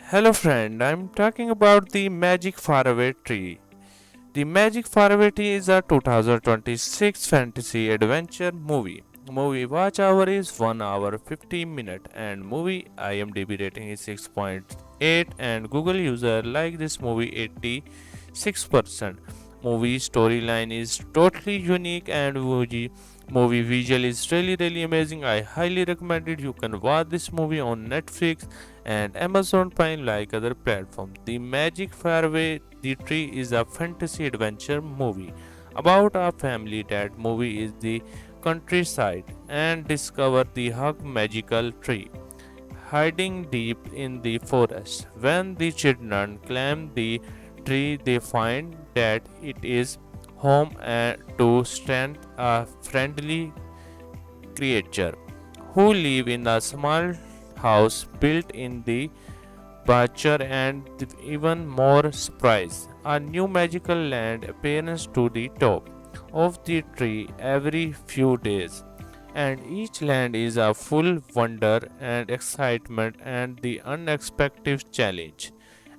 Hello friend, I'm talking about the Magic Faraway Tree. The Magic Faraway Tree is a 2026 fantasy adventure movie. Movie watch hour is 1 hour 15 minute and movie IMDb rating is 6.8 and Google user like this movie 86%. Movie storyline is totally unique and movie visual is really amazing. I highly recommend it. You can watch this movie on Netflix and Amazon Prime like other platforms. The Magic Fairway The Tree is a fantasy adventure movie about a family that movie is the countryside and discover the hug magical tree hiding deep in the forest. When the children climb the tree, they find that it is home to strength a friendly creature who live in a small house built in the Butcher and even more surprise. A new magical land appears to the top of the tree every few days, and each land is a full wonder and excitement and the unexpected challenge.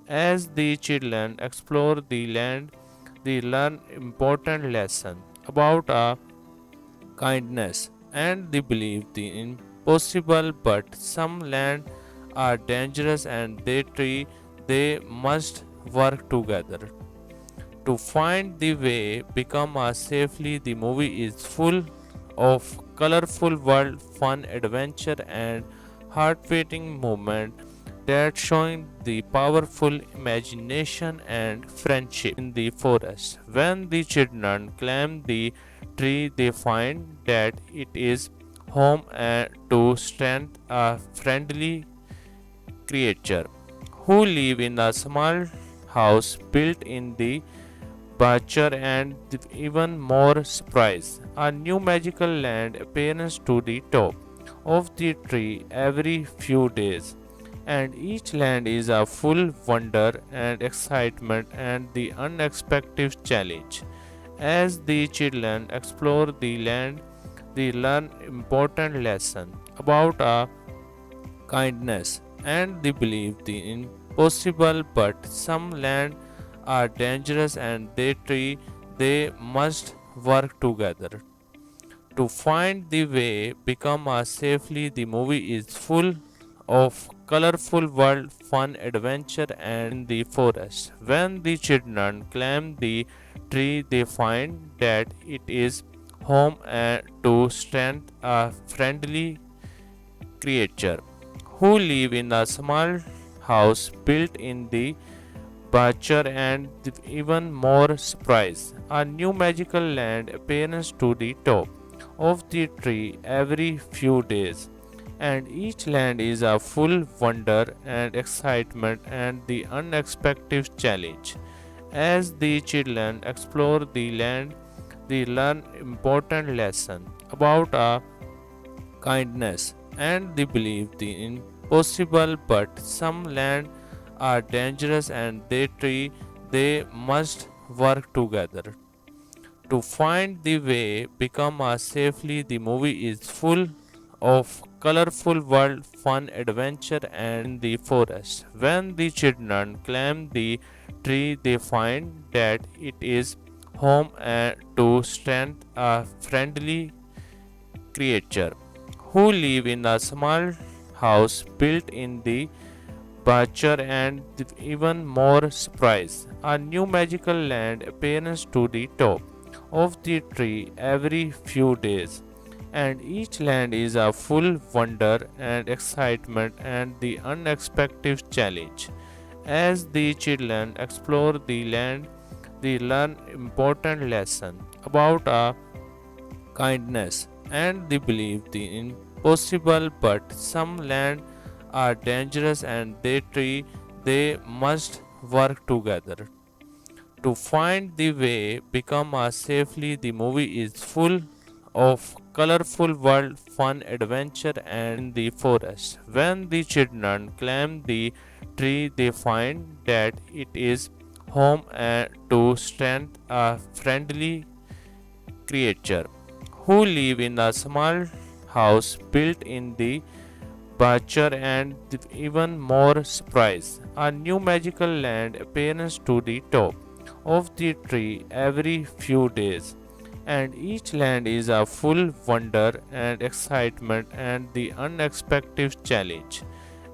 As the children explore the land, they learn important lesson about a kindness and they believe the impossible, but some land are dangerous and they must work together to find the way become a safely. The movie is full of colorful world fun adventure and heart-beating moment that showing the powerful imagination and friendship in the forest. When the children climb the tree, they find that it is home to strength a friendly creature who live in a small house built in the Butcher and even more surprise. A new magical land appears to the top of the tree every few days, and each land is a full wonder and excitement and the unexpected challenge. As the children explore the land, they learn important lesson about a kindness and they believe the impossible, but some land are dangerous and they must work together to find the way become a safely. The movie is full of colorful world fun adventure and in the forest. When the children climb the tree, they find that it is home to strength a friendly creature who live in a small house built in the Butcher and even more surprise. A new magical land appears to the top of the tree every few days, and each land is a full wonder and excitement and the unexpected challenge. As the children explore the land, they learn important lesson about a kindness and they believe the impossible, but some land are dangerous and they must work together to find the way become a safely. The movie is full of colorful world fun adventure and in the forest. When the children climb the tree, they find that it is home to strength a friendly creature who live in a small house built in the Butcher and even more surprise. A new magical land appears to the top of the tree every few days, and each land is a full wonder and excitement and the unexpected challenge. As the children explore the land, they learn important lesson about a kindness and they believe the impossible, but some land are dangerous and they must work together to find the way become a safely. The movie is full of colorful world fun adventure and in the forest. When the children climb the tree, they find that it is home to strength a friendly creature who live in a small house built in the backyard and even more surprise. A new magical land appears to the top of the tree every few days, and each land is a full wonder and excitement and the unexpected challenge.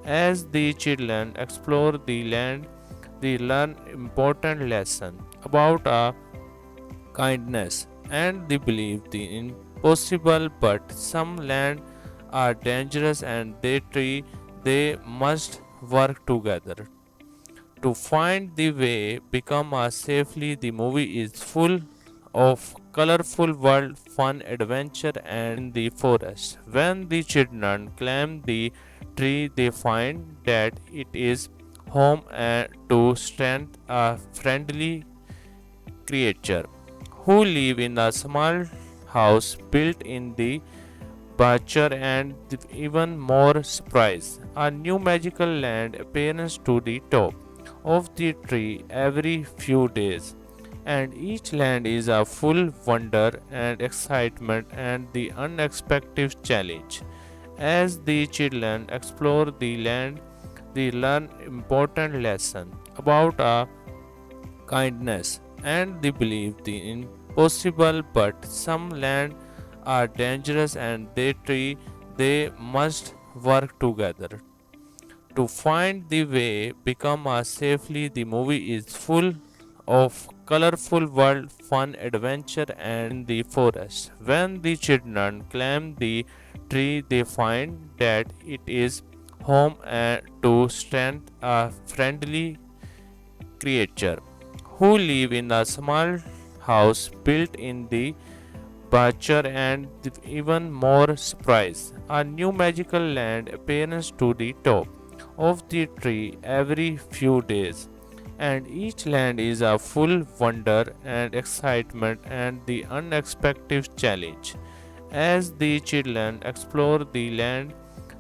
As the children explore the land, they learn important lesson about a kindness and they believe the impossible, but some land are dangerous and they must work together to find the way become a safely. The movie is full of colorful world fun adventure and the forest. When the children climb the tree, they find that it is home and to stand a friendly creature who live in a small house built in the backyard and even more surprise. A new magical land appears to the top of the tree every few days, and each land is a full wonder and excitement and the unexpected challenge. As the children explore the land, they learn important lesson about a kindness and they believe the impossible, but some land are dangerous and they must work together to find the way become a safely. The movie is full of colorful world fun adventure and the forest. When the children climb the tree, they find that it is home and to stand a friendly creature who live in a small house built in the backyard and even more surprise. A new magical land appears to the top of the tree every few days, and each land is a full wonder and excitement and the unexpected challenge. As the children explore the land,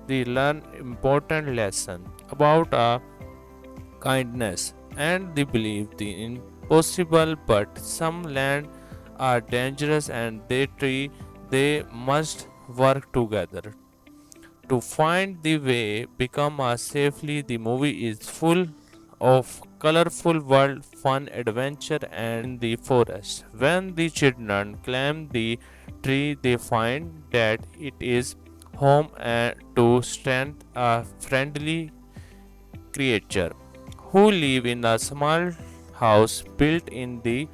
they learn important lesson about a kindness and they believe the impossible, but some land are dangerous and they must work together to find the way become a safely. The movie is full of colorful world fun adventure and the forest. When the children climb the tree, they find that it is home and to stand a friendly creature who live in a small house built in the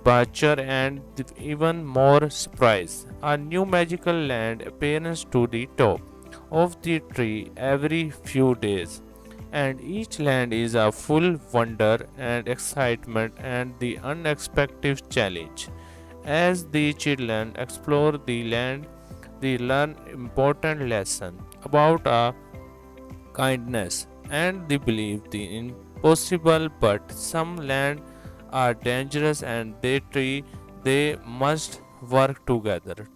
backyard and even more surprise. A new magical land appears to the top of the tree every few days, and each land is a full wonder and excitement and the unexpected challenge. As the children explore the land, they learn important lesson about a kindness and they believe the impossible, but some land are dangerous and they must work together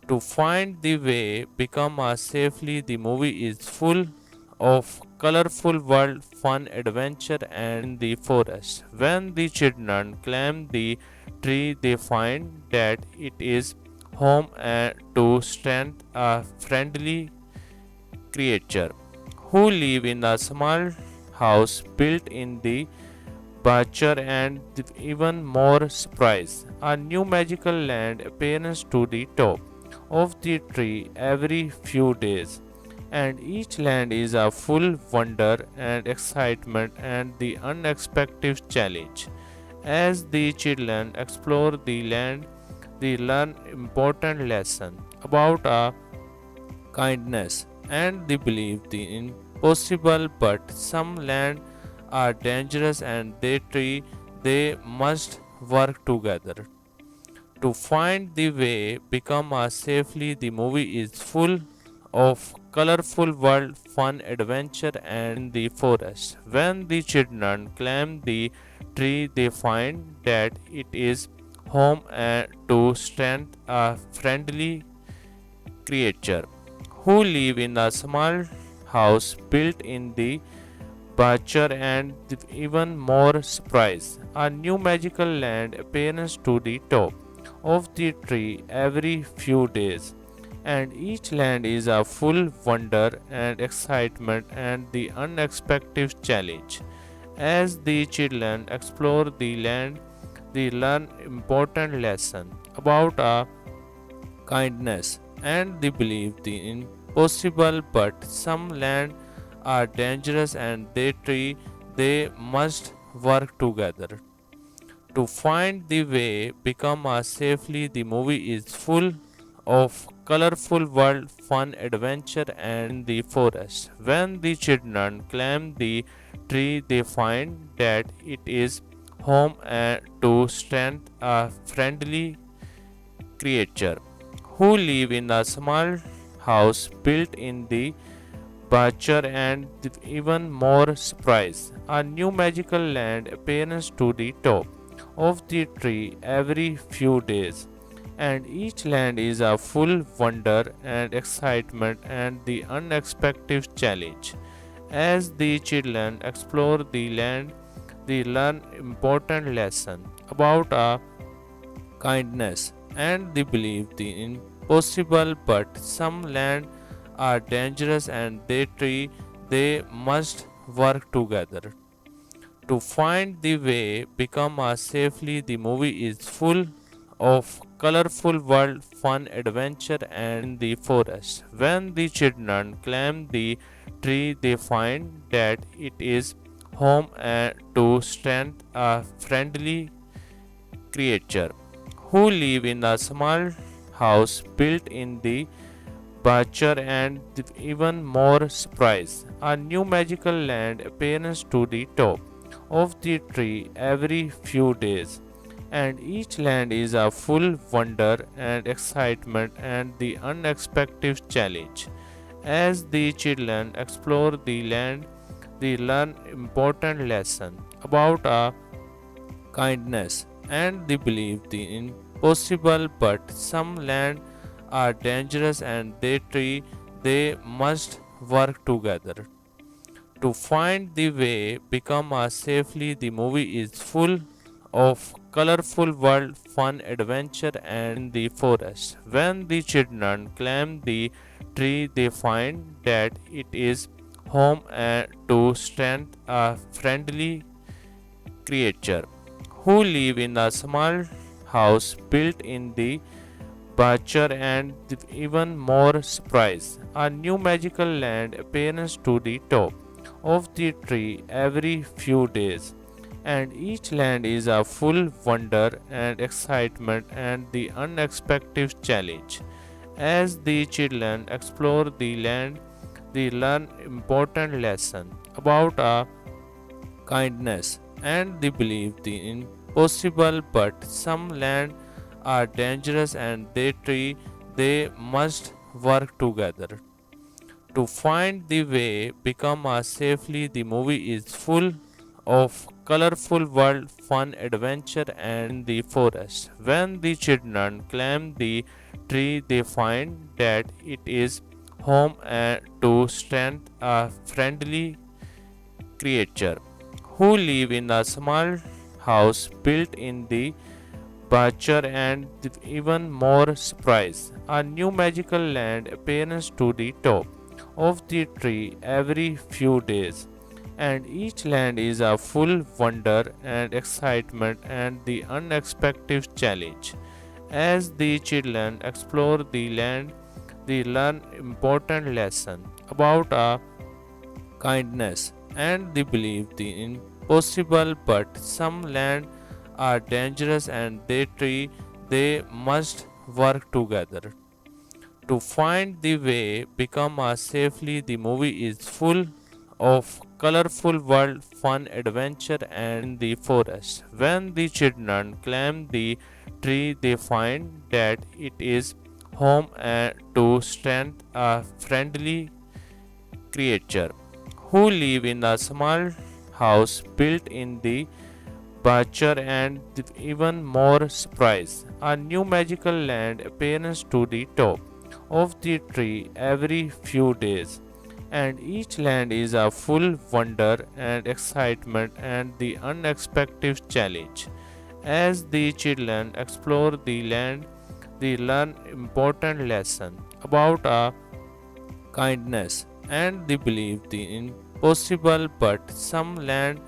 to find the way become a safely. The movie is full of colorful world fun adventure and the forest. When the children climb the tree, they find that it is home and to stand a friendly creature who live in a small house built in the backyard and even more surprise. A new magical land appears to the top of the tree every few days, and each land is a full wonder and excitement and the unexpected challenge. As the children explore the land, they learn important lesson about a kindness and they believe the impossible, but some land are dangerous and they must work together to find the way become a safely. The movie is full of colorful world fun adventure and the forest. When the children climb the tree, they find that it is home and to stand a friendly creature who live in a small house built in the backyard and even more surprise. A new magical land appears to the top of the tree every few days, and each land is a full wonder and excitement and the unexpected challenge. As the children explore the land, they learn important lesson about kindness and they believe the impossible, but some land are dangerous and they must work together to find the way become a safely. The movie is full of colorful world, fun, adventure, and the forest. When the children climb the tree, they find that it is home and to strength a friendly creature who live in a small house built in the Butcher and even more surprise. A new magical land appears to the top of the tree every few days, and each land is a full wonder and excitement and the unexpected challenge. As the children explore the land, they learn important lesson about kindness and they believe the impossible, but some land are dangerous and they must work together to find the way become a safely. The movie is full of colorful world, fun, adventure, and the forest. When the children climb the tree, they find that it is home and to strength a friendly creature who live in a small house built in the Butcher and even more surprise. A new magical land appears to the top of the tree every few days, and each land is a full wonder and excitement and the unexpected challenge. As the children explore the land, they learn important lesson about kindness and they believe the impossible, but some land are dangerous and they must work together to find the way become a safely. The movie is full of colorful world, fun, adventure, and the forest. When the children climb the tree, they find that it is home and to strength a friendly creature who live in a small house built in the Butcher and even more surprise. A new magical land appears to the top of the tree every few days, and each land is a full wonder and excitement and the unexpected challenge. As the children explore the land, they learn important lesson about kindness and they believe the impossible, but some land are dangerous and they must work together to find the way become a safely. The movie is full of colorful world, fun, adventure, and the forest. When the children climb the tree, they find that it is home and to strength a friendly creature who live in a small house built in the Butcher and even more surprise. A new magical land appears to the top of the tree every few days, and each land is a full wonder and excitement and the unexpected challenge. As the children explore the land, they learn important lesson about kindness and they believe the impossible, but some land are dangerous and they must work together to find the way become a safely. The movie is full of colorful world, fun, adventure, and the forest. When the children climb the tree, they find that it is home and to strength a friendly creature who live in a small house built in the Butcher and even more surprise. A new magical land appears to the top of the tree every few days, and each land is a full wonder and excitement and the unexpected challenge. As the children explore the land, they learn important lesson about kindness and they believe the impossible, but some land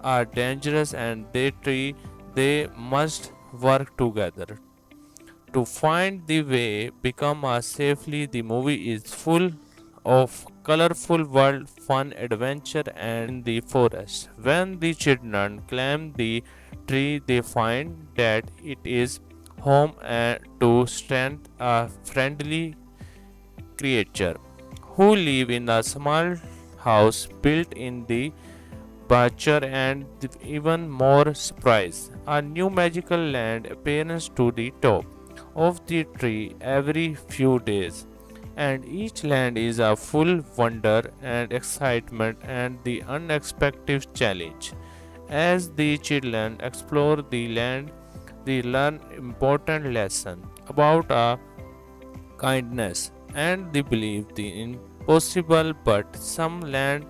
are dangerous and they must work together to find the way become a safely. The movie is full of colorful world fun adventure and in the forest. When the children climb the tree they find that it is home and to stand a friendly creature who live in a small house built in the Butcher and even more surprise. A new magical land appears to the top of the tree every few days, and each land is a full wonder and excitement and the unexpected challenge. As the children explore the land, they learn important lesson about kindness and they believe the impossible, but some land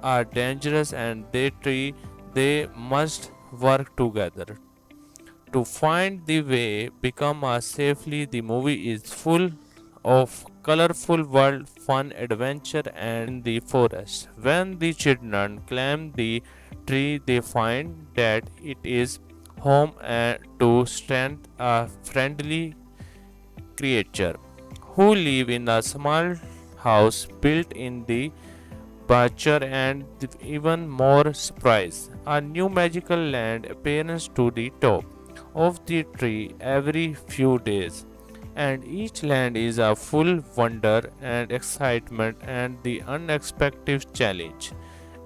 are dangerous and they must work together to find the way become a safely. The movie is full of colorful world fun adventure and in the forest. When the children climb the tree they find that it is home and to stand a friendly creature who live in a small house built in the Butcher and even more surprise. A new magical land appears to the top of the tree every few days, and each land is a full wonder and excitement and the unexpected challenge.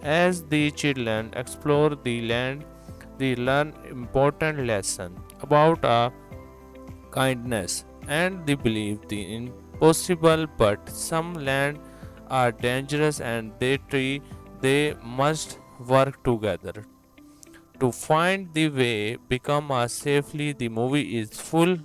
As the children explore the land, they learn important lesson about kindness and they believe the impossible, but some land are dangerous and they must work together to find the way become a safely. The movie is full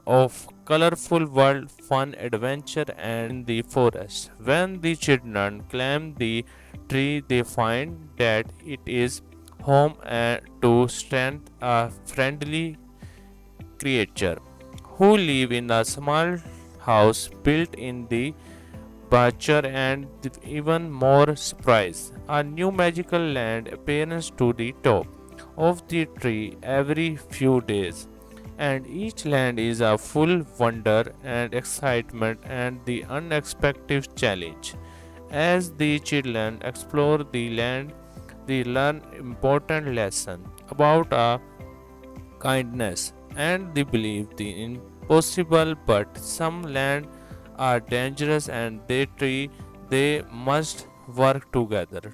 of colorful world fun adventure and in the forest. When the children climb the tree they find that it is home and to stand a friendly creature who live in a small house built in the Butcher and even more surprise. A new magical land appears to the top of the tree every few days, and each land is a full wonder and excitement and the unexpected challenge. As the children explore the land, they learn important lesson about kindness and they believe the impossible, but some land are dangerous and they must work together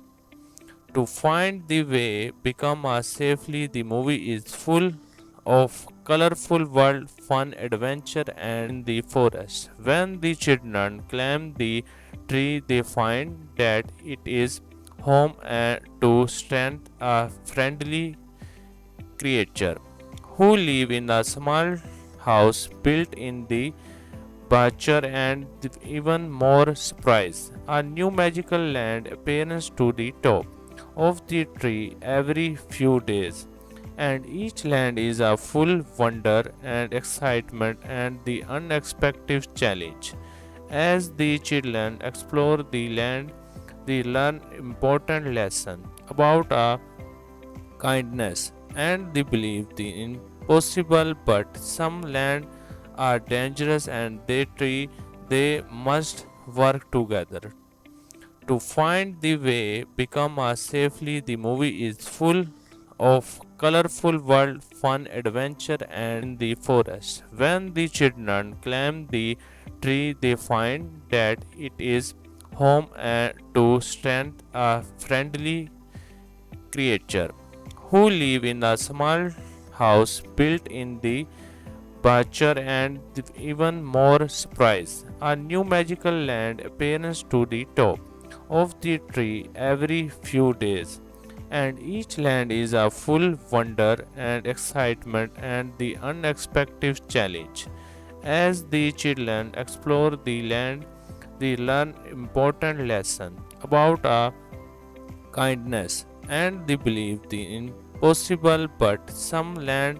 to find the way become a safely. The movie is full of colorful world fun adventure and in the forest. When the children climb the tree they find that it is home and to stand a friendly creature who live in a small house built in the Butcher and even more surprise. A new magical land appears to the top of the tree every few days, and each land is a full wonder and excitement and the unexpected challenge. As the children explore the land, they learn important lesson about kindness and they believe the impossible, but some land are dangerous and they must work together to find the way become a safely. The movie is full of colorful world fun adventure and in the forest. When the children climb the tree they find that it is home and to stand a friendly creature who live in a small house built in the Butcher and even more surprise. A new magical land appears to the top of the tree every few days, and each land is a full wonder and excitement and the unexpected challenge. As the children explore the land, they learn important lesson about kindness and they believe the impossible, but some land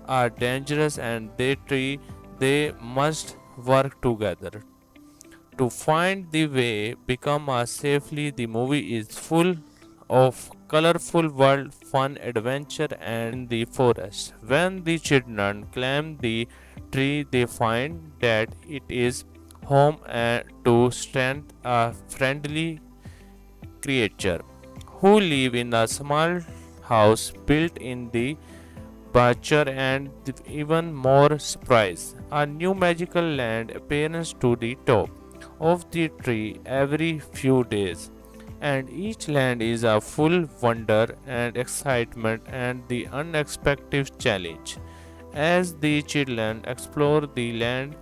are dangerous and they must work together to find the way become a safely. The movie is full of colorful world, fun, adventure, and the forest. When the children climb the tree, they find that it is home and to stand a friendly creature who live in a small house built in the Butcher and even more surprise. A new magical land appears to the top of the tree every few days, and each land is a full wonder and excitement and the unexpected challenge. As the children explore the land,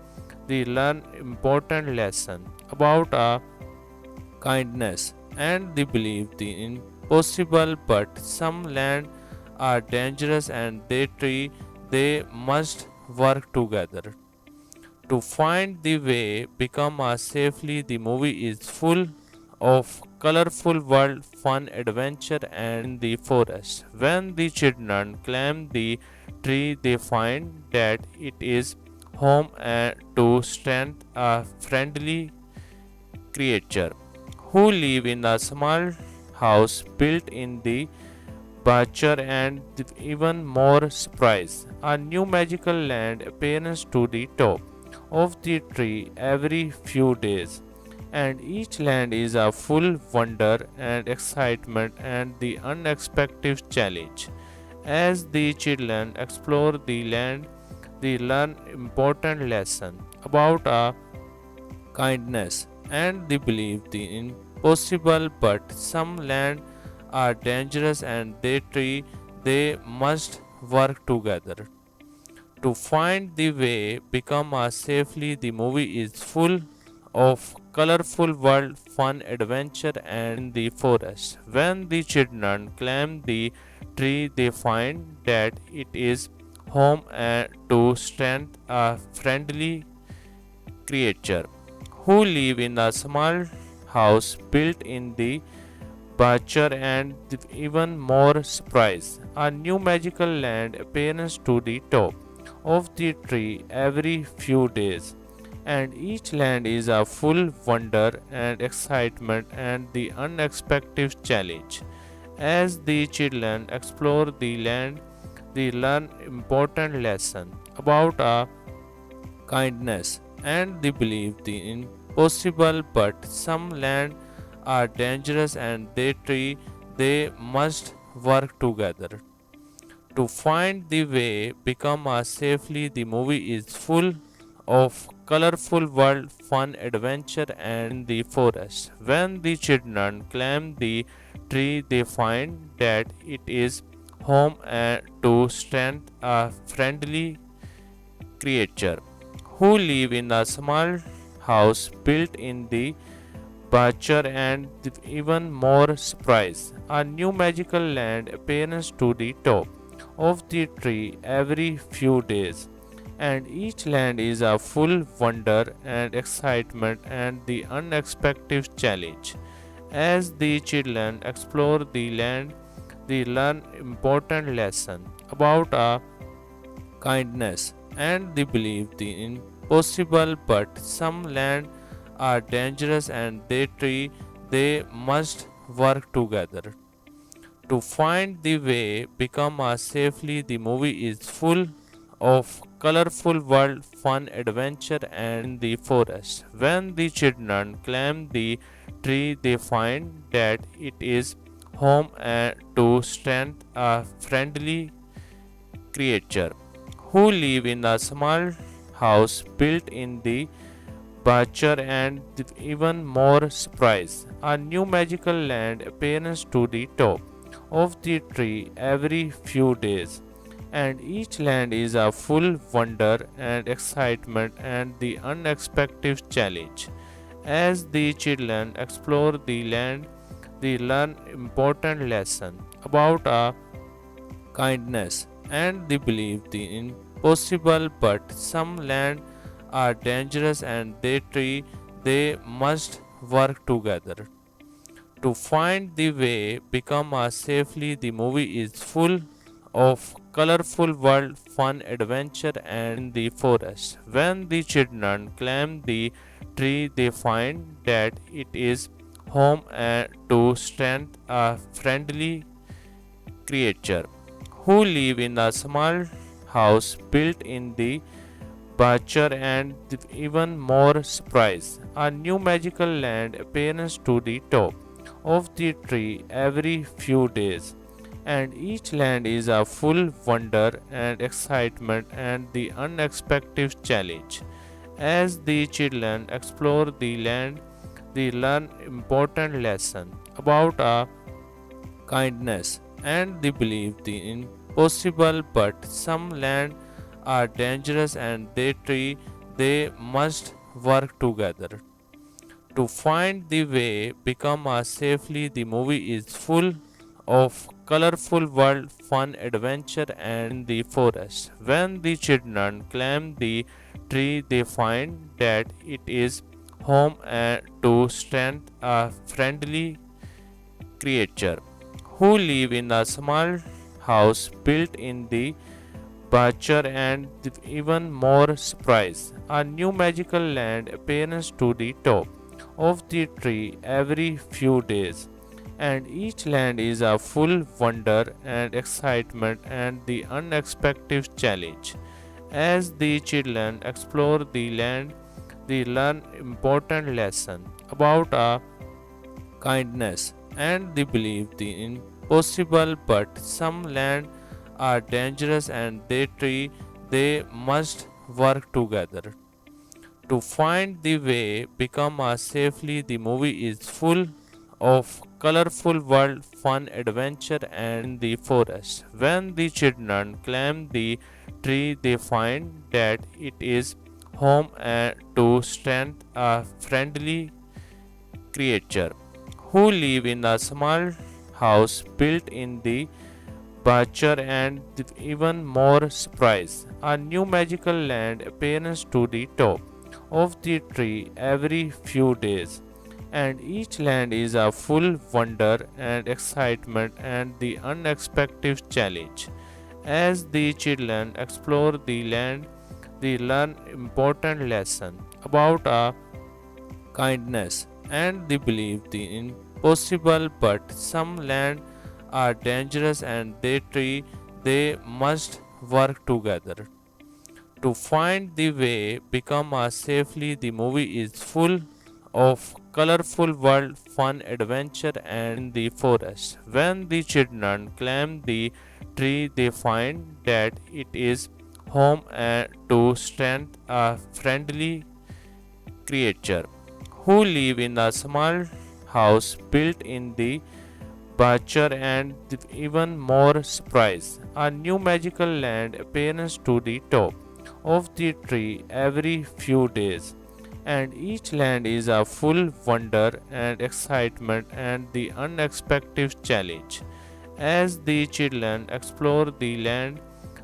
they learn important lesson about kindness and they believe the impossible, but some land are dangerous and they must work together to find the way become a safely. The movie is full of colorful world, fun, adventure, and the forest. When the children climb the tree, they find that it is home and to stand a friendly creature who live in a small house built in the Butcher and even more surprise. A new magical land appears to the top of the tree every few days, and each land is a full wonder and excitement and the unexpected challenge. As the children explore the land, they learn important lesson about kindness and they believe the impossible, but some land are dangerous and they must work together to find the way become a safely. The movie is full of colorful world, fun, adventure, and the forest. When the children climb the tree, they find that it is home and to stand a friendly creature who live in a small house built in the Butcher and even more surprise. A new magical land appears to the top of the tree every few days, and each land is a full wonder and excitement and the unexpected challenge. As the children explore the land, they learn important lesson about kindness and they believe the impossible, but some land are dangerous and they must work together to find the way become a safely. The movie is full of colorful world, fun, adventure, and the forest. When the children climb the tree, they find that it is home and to stand a friendly creature who live in a small house built in the Butcher and even more surprise. A new magical land appears to the top of the tree every few days, and each land is a full wonder and excitement and the unexpected challenge. As the children explore the land, they learn important lesson about kindness and they believe the impossible, but some land are dangerous and they must work together to find the way become a safely. The movie is full of colorful world, fun, adventure, and the forest. When the children climb the tree, they find that it is home and to stand a friendly creature who live in a small house built in the Butcher and even more surprise. A new magical land appears to the top of the tree every few days, and each land is a full wonder and excitement and the unexpected challenge. As the children explore the land, they learn important lesson about kindness and they believe the impossible, but some land are dangerous and they must work together to find the way become a safely. The movie is full of colorful world, fun, adventure, and in the forest. When the children climb the tree, they find that it is home to strength, a friendly creature who live in a small house built in the Butcher and even more surprise. A new magical land appears to the top of the tree every few days, and each land is a full wonder and excitement and the unexpected challenge. As the children explore the land, they learn important lesson about a kindness and they believe the impossible, but some land are dangerous and they must work together to find the way become a safely. The movie is full of colorful world, fun, adventure, and in the forest. When the children climb the tree, they find that it is home to strength, a friendly creature who live in a small house built in the Butcher and even more surprise. A new magical land appears to the top of the tree every few days, and each land is a full wonder and excitement and the unexpected challenge. As the children explore the land, they learn important lesson about a kindness and they believe the impossible, but some land are dangerous and they must work together to find the way become a safely. The movie is full of colorful world, fun, adventure, and in the forest. When the children climb the tree, they find that it is home to strength, a friendly creature who live in a small house built in the Butcher and even more surprise. A new magical land appears to the top of the tree every few days, and each land is a full wonder and excitement and the unexpected challenge. As the children explore the land, they learn important lesson about a kindness and they believe the impossible, but some land are dangerous and they must work together to find the way become a safely. The movie is full of colorful world, fun, adventure, and in the forest. When the children climb the tree, they find that it is home to strength, a friendly creature who live in a small house built in the Butcher and even more surprise. A new magical land appears to the top of the tree every few days, and each land is a full wonder and excitement and the unexpected challenge. As the children explore the land,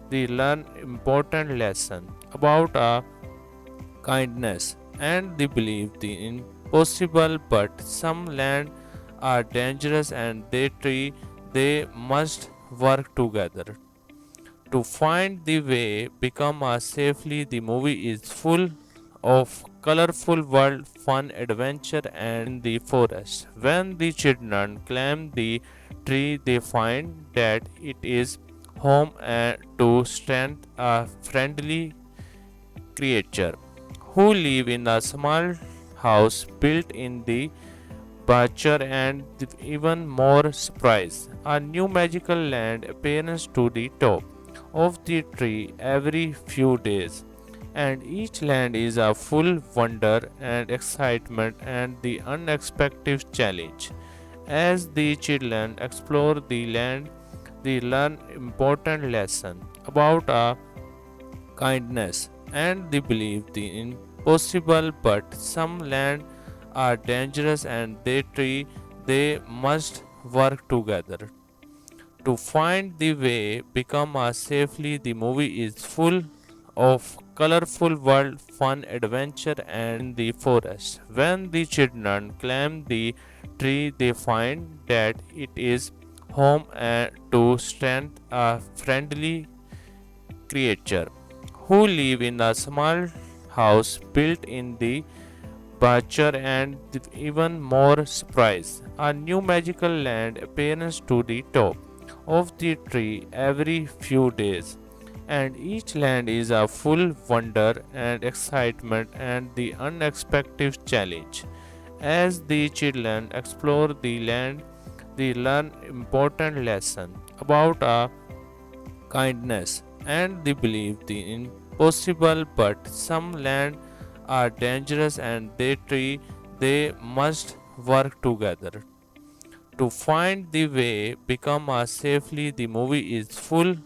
they learn important lesson about a kindness and they believe the impossible, but some land are dangerous and they must work together to find the way become a safely. The movie is full of colorful world, fun, adventure, and in the forest. When the children climb the tree, they find that it is home to strength, a friendly creature who live in a small house built in the Butcher and even more surprise. A new magical land appears to the top of the tree every few days, and each land is a full wonder and excitement and the unexpected challenge. As the children explore the land, they learn important lesson about a kindness and they believe the impossible, but some land are dangerous and they must work together to find the way become a safely. The movie is full of colorful world, fun, adventure, and in the forest. When the children climb the tree, they find that it is home to strength a friendly creature who live in a small house built in the bachelor and even more surprise. A new magical land appears to the top of the tree every few days, and each land is a full wonder and excitement and the unexpected challenge. As the children explore the land, they learn important lesson about a kindness and they believe the impossible, but some land are dangerous and they must work together to find the way become a safely. The movie is full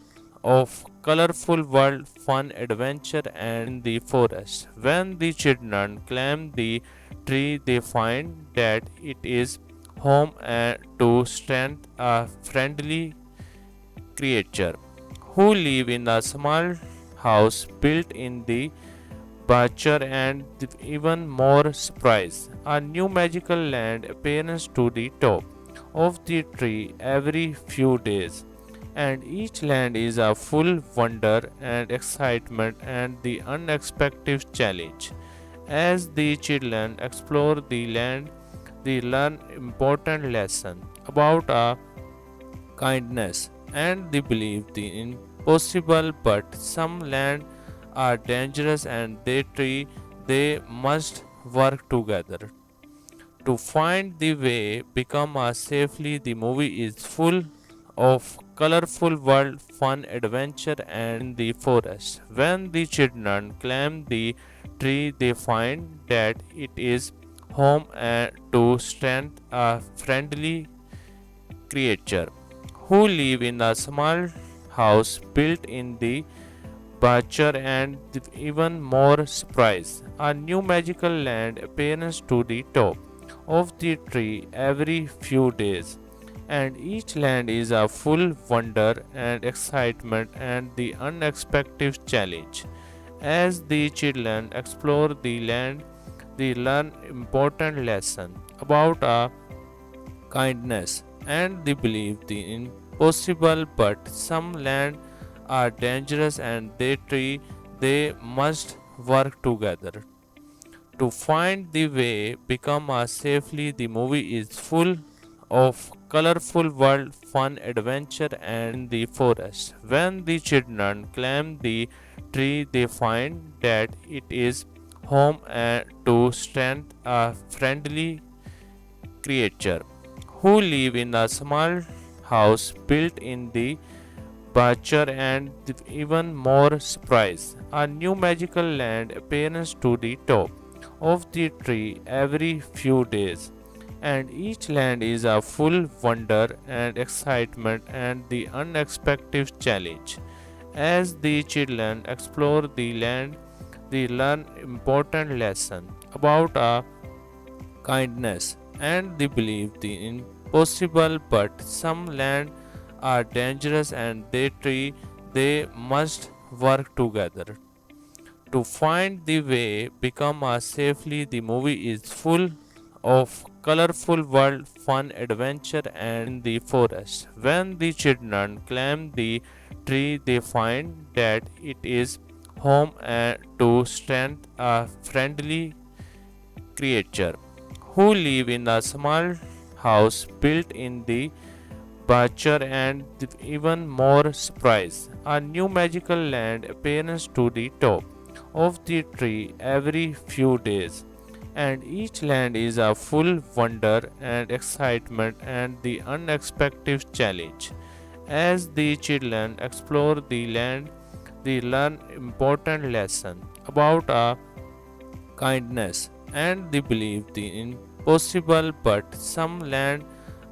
of colorful world fun adventure and the forest. When the children climb the tree they find that it is home to strength a friendly creature who live in a small house built in the bachelor and even more surprise. A new magical land appears to the top of the tree every few days, and each land is a full wonder and excitement and the unexpected challenge. As the children explore the land, they learn important lesson about a kindness and they believe the impossible, but some land are dangerous and they must work together to find the way become a safely. The movie is full of colorful world fun adventure and the forest. When the children climb the tree they find that it is home to strength a friendly creature who live in a small house built in the bachelor and even more surprise. A new magical land appears to the top of the tree every few days, and each land is a full wonder and excitement and the unexpected challenge. As the children explore the land, they learn important lesson about a kindness and they believe the impossible, but some land are dangerous and they must work together to find the way become a safely. The movie is full of colorful world fun adventure and the forest. When the children climb the tree they find that it is home to strength a friendly creature who live in a small house built in the bachelor and even more surprise. A new magical land appears to the top of the tree every few days, and each land is a full wonder and excitement and the unexpected challenge. As the children explore the land, they learn important lesson about a kindness and they believe the impossible, but some land are dangerous and they must work together to find the way become a safely. The movie is full of colorful world fun adventure and the forest. When the children climb the tree they find that it is home to strength a friendly creature who live in a small house built in the bachelor and even more surprise. A new magical land appears to the top of the tree every few days, and each land is a full wonder and excitement and the unexpected challenge. As the children explore the land, they learn important lesson about a kindness and they believe the impossible, but some land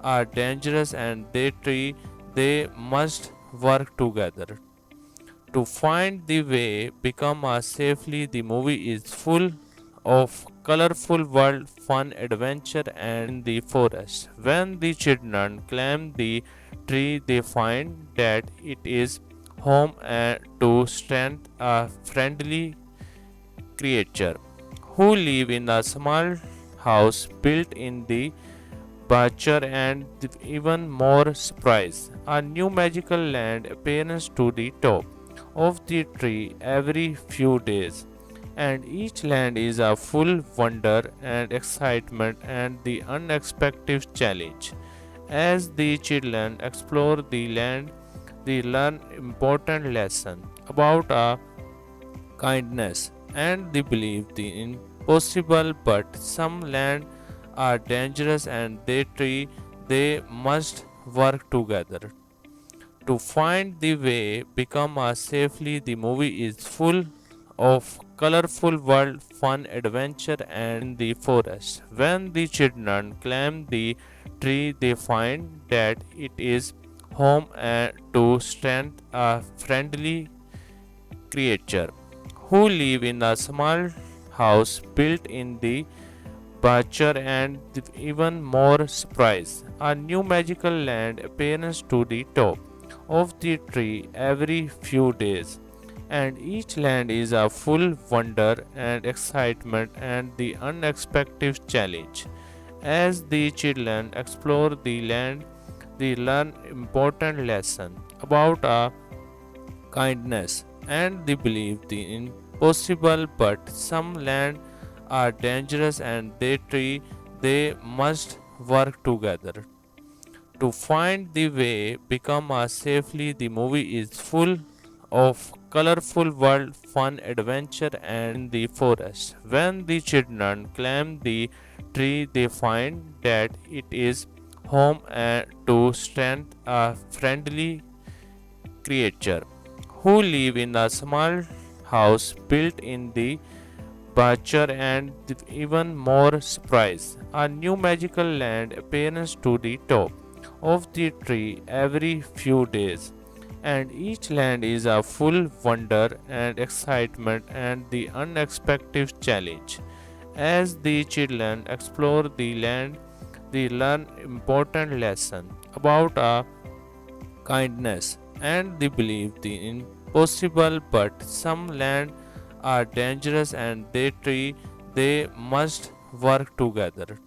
are dangerous and they must work together to find the way become a safely. The movie is full of colorful world fun adventure and the forest. When the children climb the tree they find that it is home to strength a friendly creature who live in a small house built in the departure and even more surprise. A new magical land appears to the top of the tree every few days, and each land is a full wonder and excitement and the unexpected challenge. As the children explore the land, they learn important lesson about kindness and they believe the impossible, but some land are dangerous and they must work together to find the way become a safely. The movie is full of colorful world fun adventure and the forest. When the children climb the tree, they find that it is home and to stand a friendly creature who live in a small house built in the Butcher and even more surprise. A new magical land appears to the top of the tree every few days, and each land is a full wonder and excitement and the unexpected challenge. As the children explore the land, they learn important lesson about kindness and they believe the impossible, but some land are dangerous and they must work together to find the way become a safely. The movie is full of colorful world fun adventure and the forest. When the children climb the tree, they find that it is home and to stand a friendly creature who live in a small house built in the Butcher and even more surprise. A new magical land appears to the top of the tree every few days, and each land is a full wonder and excitement and the unexpected challenge. As the children explore the land, they learn important lesson about kindness and they believe the impossible, but some land are dangerous and they must work together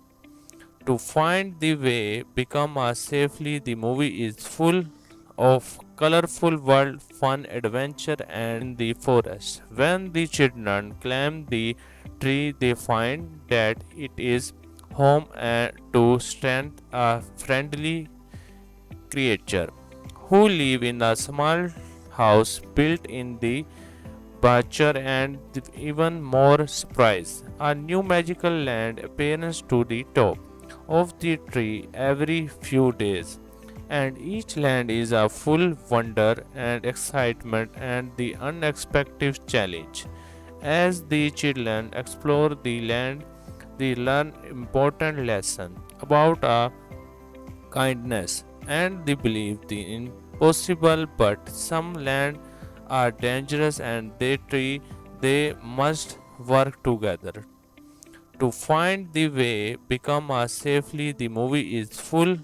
to find the way become a safely. The movie is full of colorful world fun adventure and the forest. When the children climb the tree, they find that it is home and to stand a friendly creature who live in a small house built in the Butcher and even more surprise. A new magical land appears to the top of the tree every few days, and each land is a full wonder and excitement and the unexpected challenge. As the children explore the land, they learn important lesson about kindness and they believe the impossible, but some land are dangerous and they must work together to find the way become a safely. The movie is full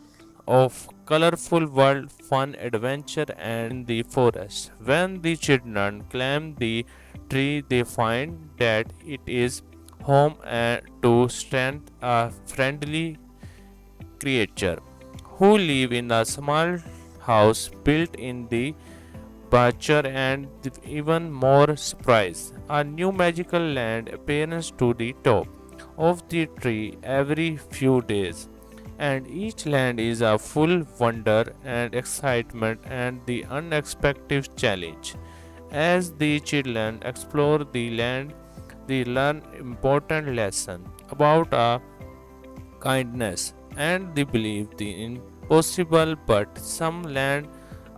of colorful world fun adventure and the forest. When the children climb the tree, they find that it is home and to stand a friendly creature who live in a small house built in the Butcher and even more surprise. A new magical land appears to the top of the tree every few days, and each land is a full wonder and excitement and the unexpected challenge. As the children explore the land, they learn important lesson about kindness and they believe the impossible, but some land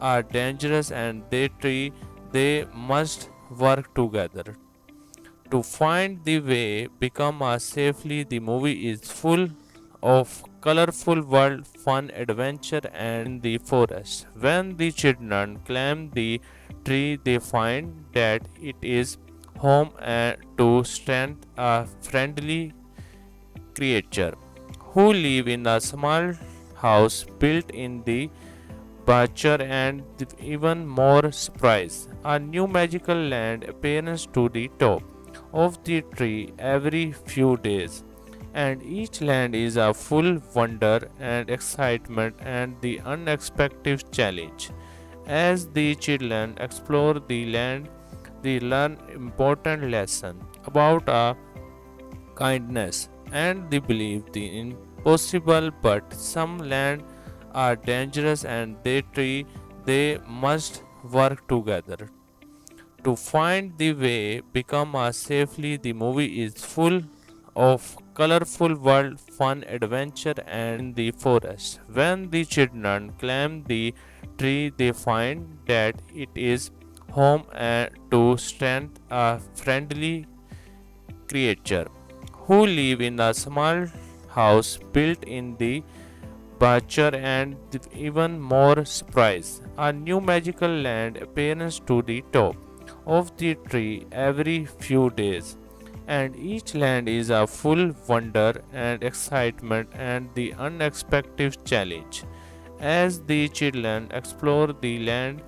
are dangerous and they must work together to find the way become a safely. The movie is full of colorful world fun adventure and the forest. When the children climb the tree, they find that it is home and to stand a friendly creature who live in a small house built in the Butcher and even more surprise. A new magical land appears to the top of the tree every few days, and each land is a full wonder and excitement and the unexpected challenge. As the children explore the land, they learn important lesson about kindness and they believe the impossible, but some land are dangerous and they must work together to find the way become a safely. The movie is full of colorful world fun adventure and the forest. When the children climb the tree, they find that it is home and to strength a friendly creature who live in a small house built in the Butcher and even more surprise. A new magical land appears to the top of the tree every few days, and each land is a full wonder and excitement and the unexpected challenge. As the children explore the land,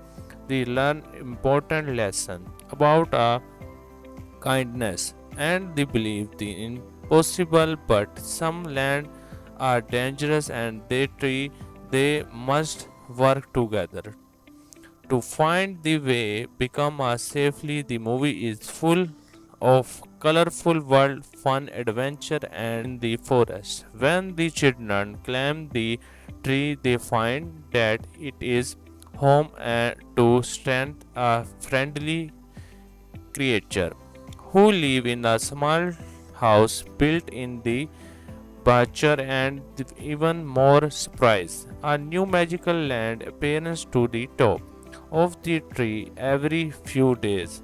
they learn important lesson about kindness and they believe the impossible, but some land are dangerous and they must work together to find the way become a safely. The movie is full of colorful world fun adventure and the forest. When the children climb the tree, they find that it is home and to strength a friendly creature who live in a small house built in the Butcher and even more surprise. A new magical land appears to the top of the tree every few days,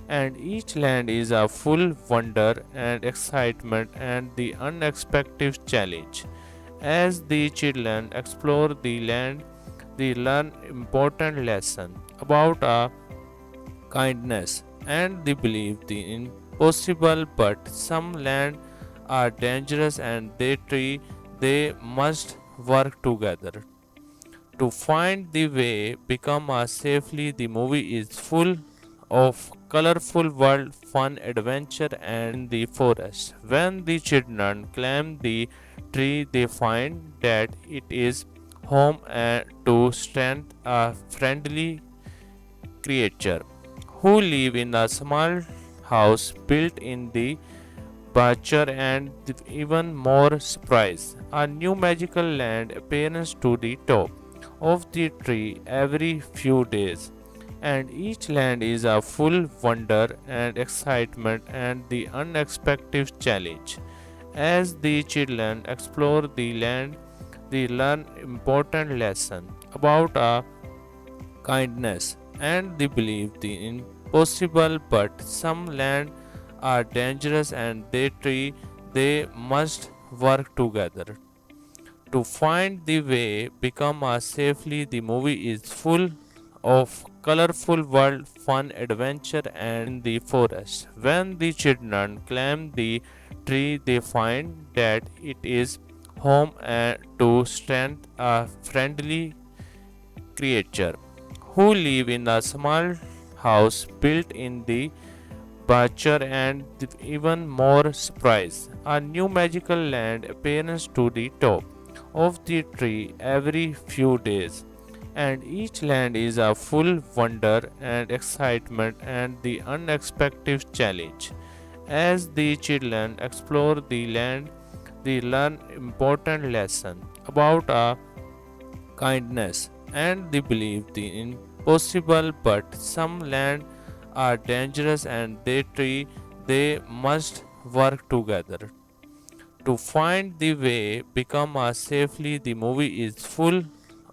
and each land is a full wonder and excitement and the unexpected challenge. As the children explore the land, they learn important lesson about kindness and they believe the impossible, but some land are dangerous and they must work together to find the way become a safely. The movie is full of colorful world fun adventure and the forest. When the children climb the tree, they find that it is home and to strength a friendly creature who live in a small house built in the Butcher and even more surprise. A new magical land appears to the top of the tree every few days, and each land is a full wonder and excitement and the unexpected challenge. As the children explore the land, they learn important lesson about kindness and they believe the impossible, but some land are dangerous and they must work together to find the way become a safely. The movie is full of colorful world fun adventure and the forest. When the children climb the tree, they find that it is home and to strength a friendly creature who live in a small house built in the Butcher and even more surprise. A new magical land appears to the top of the tree every few days, and each land is a full wonder and excitement and the unexpected challenge. As the children explore the land, they learn important lesson about kindness and they believe the impossible, but some land are dangerous and they must work together to find the way become a safely. The movie is full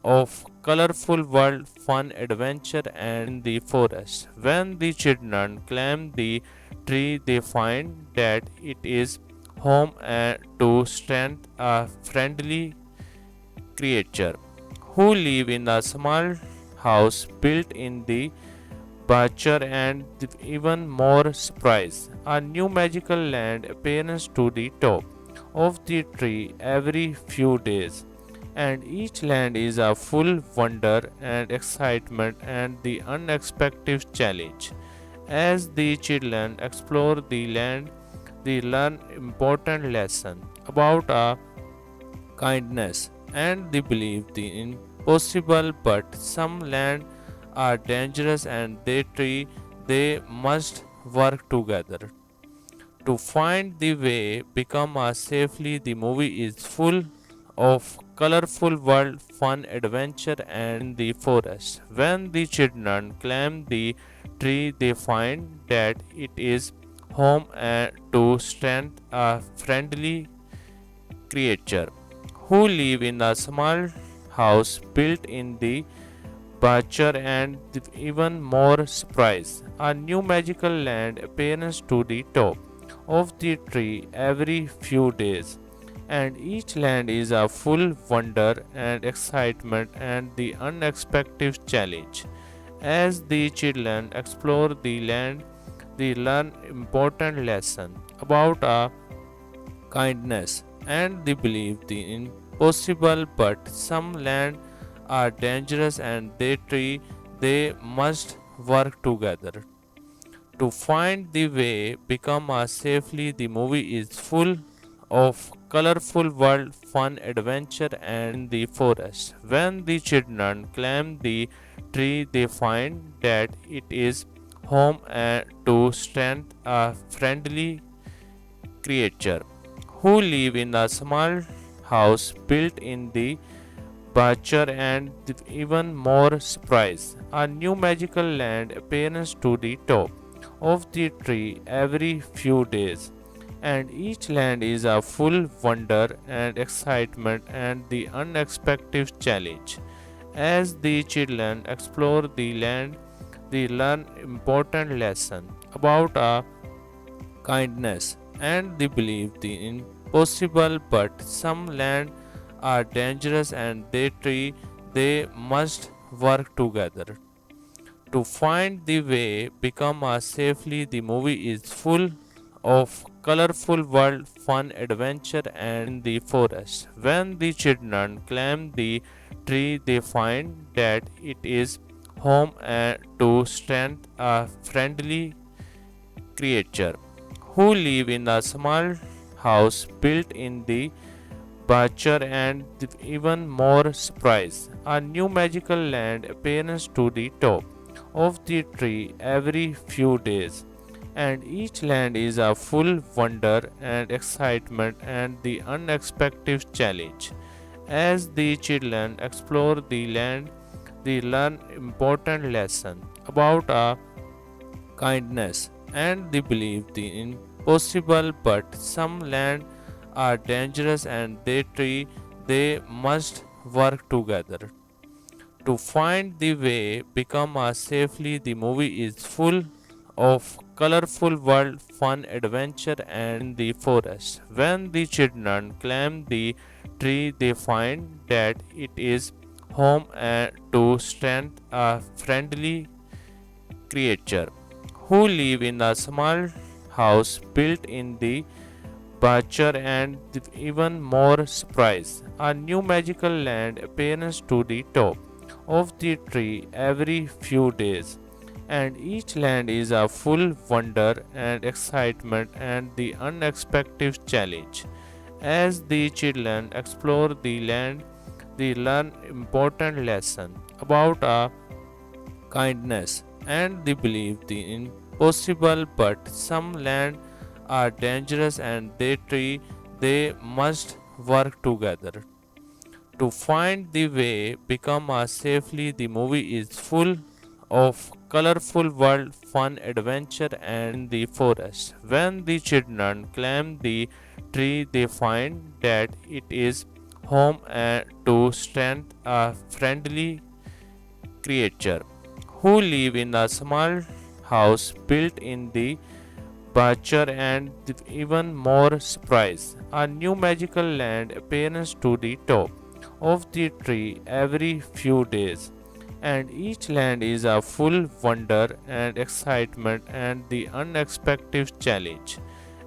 of colorful world fun adventure and the forest. When the children climb the tree, they find that it is home and to strength a friendly creature who live in a small house built in the Butcher and even more surprise. A new magical land appears to the top of the tree every few days, and each land is a full wonder and excitement and the unexpected challenge. As the children explore the land, they learn important lesson about a kindness and the belief the impossible, but some land are dangerous and they must work together to find the way become a safely. The movie is full of colorful world, fun, adventure and the forest. When the children climb the tree, they find that it is home and to strength a friendly creature who live in a small house built in the butcher and even more surprise. A new magical land appears to the top of the tree every few days, and each land is a full wonder and excitement and the unexpected challenge. As the children explore the land, they learn important lesson about a kindness and they believe the impossible, but some land are dangerous and they must work together to find the way become a safely. The movie is full of colorful world, fun, adventure and the forest. When the children climb the tree, they find that it is home and to strength a friendly creature who live in a small house built in the butcher and even more surprise. A new magical land appears to the top of the tree every few days, and each land is a full wonder and excitement and the unexpected challenge. As the children explore the land, they learn important lesson about a kindness and they believe the impossible, but some land are dangerous and they must work together to find the way become a safely. The movie is full of colorful world, fun, adventure and the forest. When the children climb the tree, they find that it is home and to strength a friendly creature who live in a small house built in the butcher and even more surprise. A new magical land appears to the top of the tree every few days, and each land is a full wonder and excitement and the unexpected challenge. As the children explore the land, they learn important lesson about a kindness and they believe the impossible, but some land are dangerous and they must work together to find the way become a safely. The movie is full of colorful world, fun, adventure and the forest. When the children climb the tree, they find that it is home and to strength a friendly creature who live in a small house built in the butcher and even more surprise. A new magical land appears to the top of the tree every few days, and each land is a full wonder and excitement and the unexpected challenge. As the children explore the land, they learn important lesson about a kindness and they believe the impossible, but some land are dangerous and they must work together to find the way become a safely. The movie is full of colorful world, fun, adventure and the forest. When the children climb the tree, they find that it is home and to strength a friendly creature who live in a small house built in the butcher and even more surprise. A new magical land appears to the top of the tree every few days, and each land is a full wonder and excitement and the unexpected challenge.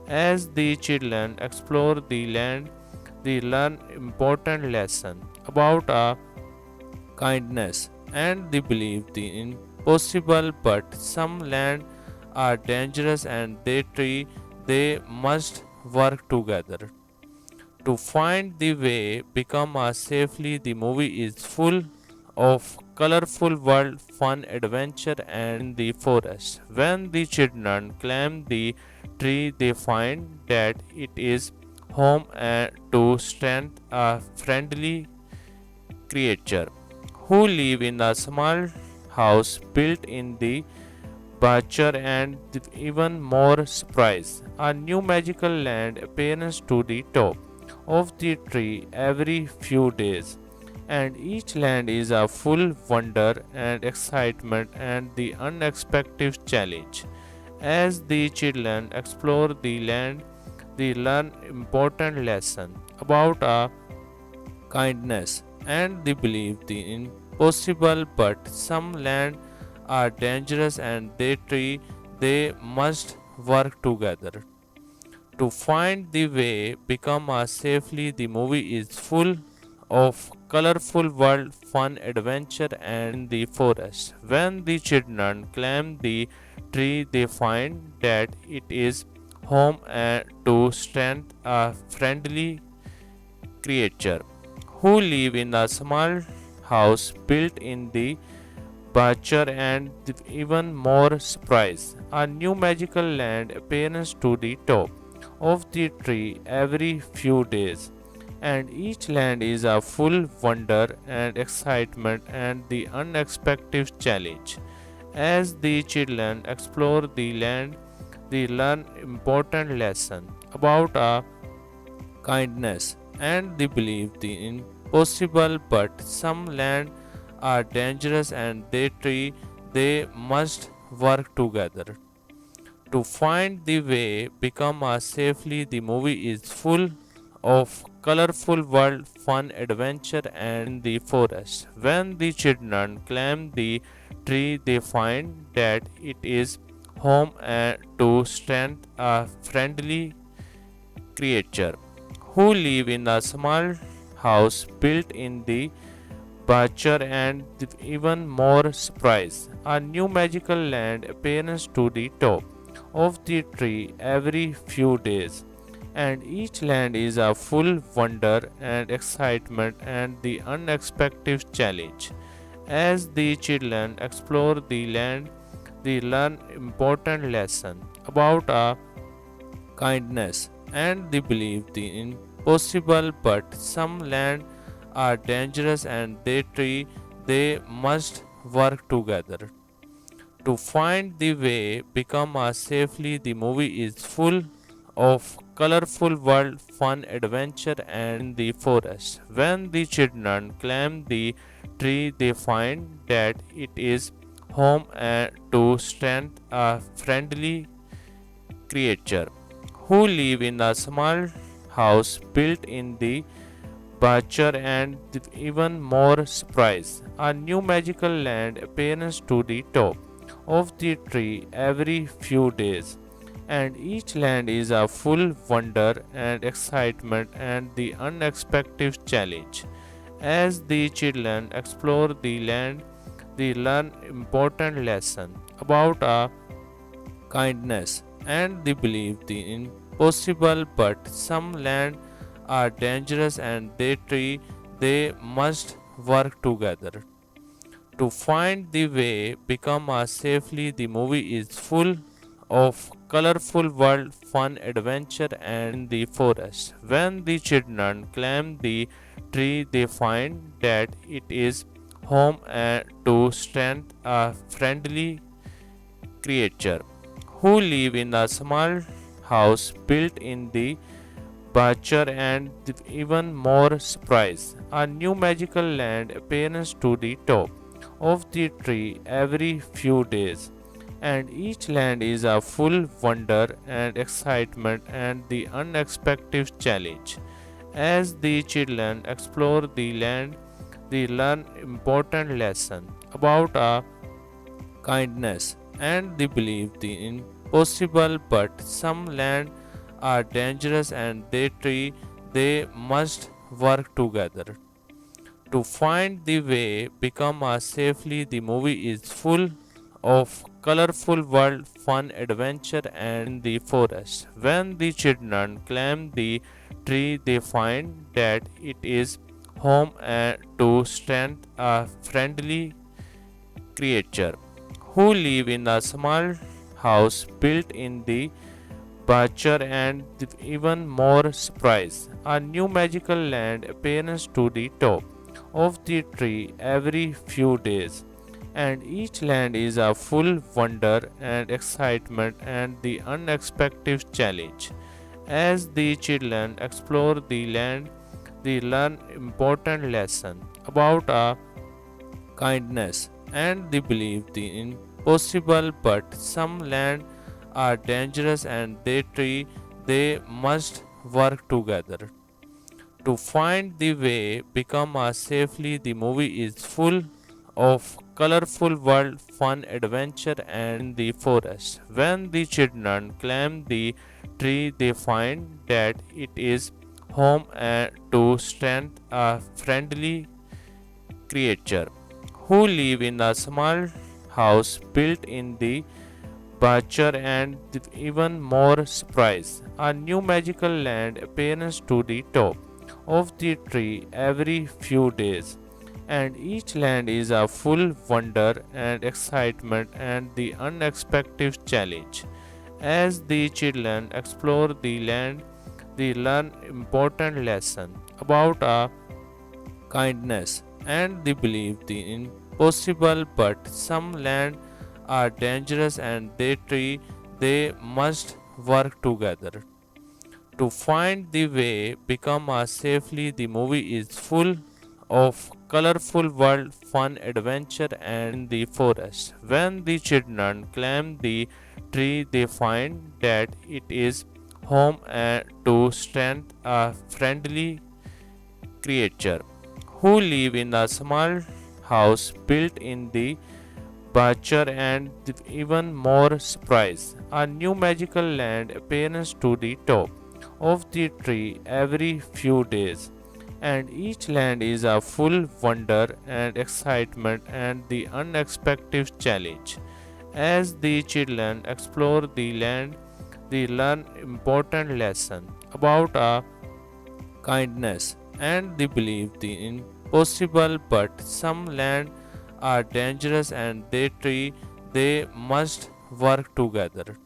As the children explore the land, they learn important lesson about a kindness and they believe the impossible, but some land are dangerous and they must work together To find the way, become a safely. The movie is full of colorful world, fun, adventure, and in the forest. When the children climb the tree, they find that it is home and to stand a friendly creature who live in a small house built in the Butcher and even more surprise. A new magical land appears to the top of the tree every few days, and each land is a full wonder and excitement and the unexpected challenge. As the children explore the land, they learn important lesson about a kindness and they believe the impossible, but some land are dangerous and they must work together to find the way become a safely. The movie is full of colorful world, fun, adventure, and in the forest. When the children climb the tree, they find that it is home and to stand a friendly creature who live in a small house built in the Butcher and even more surprise. A new magical land appears to the top of the tree every few days, and each land is a full wonder and excitement and the unexpected challenge. As the children explore the land, they learn important lesson about a kindness and they believe the impossible, but some land are dangerous and they must work together to find the way become a safely. The movie is full of colorful world, fun, adventure, and in the forest. When the children climb the tree, they find that it is home and to stand a friendly creature who live in a small house built in the Butcher and even more surprise. A new magical land appears to the top of the tree every few days, and each land is a full wonder and excitement and the unexpected challenge. As the children explore the land, they learn important lesson about a kindness and they believe the impossible, but some land are dangerous and they must work together to find the way become a safely. The movie is full of colorful world, fun, adventure, and in the forest. When the children climb the tree, they find that it is home and to stand a friendly creature who live in a small house built in the Butcher and even more surprise. A new magical land appears to the top of the tree every few days, and each land is a full wonder and excitement and the unexpected challenge. As the children explore the land, they learn important lesson about a kindness and they believe the impossible, but some land are dangerous and they must work together to find the way become a safely. The movie is full of colorful world, fun, adventure, and in the forest. When the children climb the tree, they find that it is home and to stand a friendly creature who live in a small house built in the Butcher and even more surprise. A new magical land appears to the top of the tree every few days, and each land is a full wonder and excitement and the unexpected challenge. As the children explore the land, they learn important lesson about a kindness and they believe the impossible, but some land are dangerous and they must work together to find the way become a safely. The movie is full of colorful world, fun, adventure, and in the forest. When the children climb the tree, they find that it is home to strength a friendly creature who live in a small house built in the Butcher and even more surprise. A new magical land appears to the top of the tree every few days, and each land is a full wonder and excitement and the unexpected challenge. As the children explore the land, they learn important lesson about a kindness and they believe the impossible, but some land are dangerous and they must work together to find the way become a safely. The movie is full of colorful world fun adventure and the forest. When the children climb the tree, they find that it is home to strength a friendly creature who live in a small house built in the Butcher and even more surprise. A new magical land appears to the top of the tree every few days, and each land is a full wonder and excitement and the unexpected challenge. As the children explore the land, they learn important lesson about a kindness and they believe the impossible, but some land are dangerous and they must work together to find the way become a safely. The movie is full of colorful world fun adventure and the forest. When the children climb the tree, they find that it is home to strength a friendly creature who live in a small house built in the Butcher and even more surprise. A new magical land appears to the top of the tree every few days, and each land is a full wonder and excitement and the unexpected challenge. As the children explore the land, they learn important lesson about a kindness and they believe the impossible, but some land are dangerous and they must work together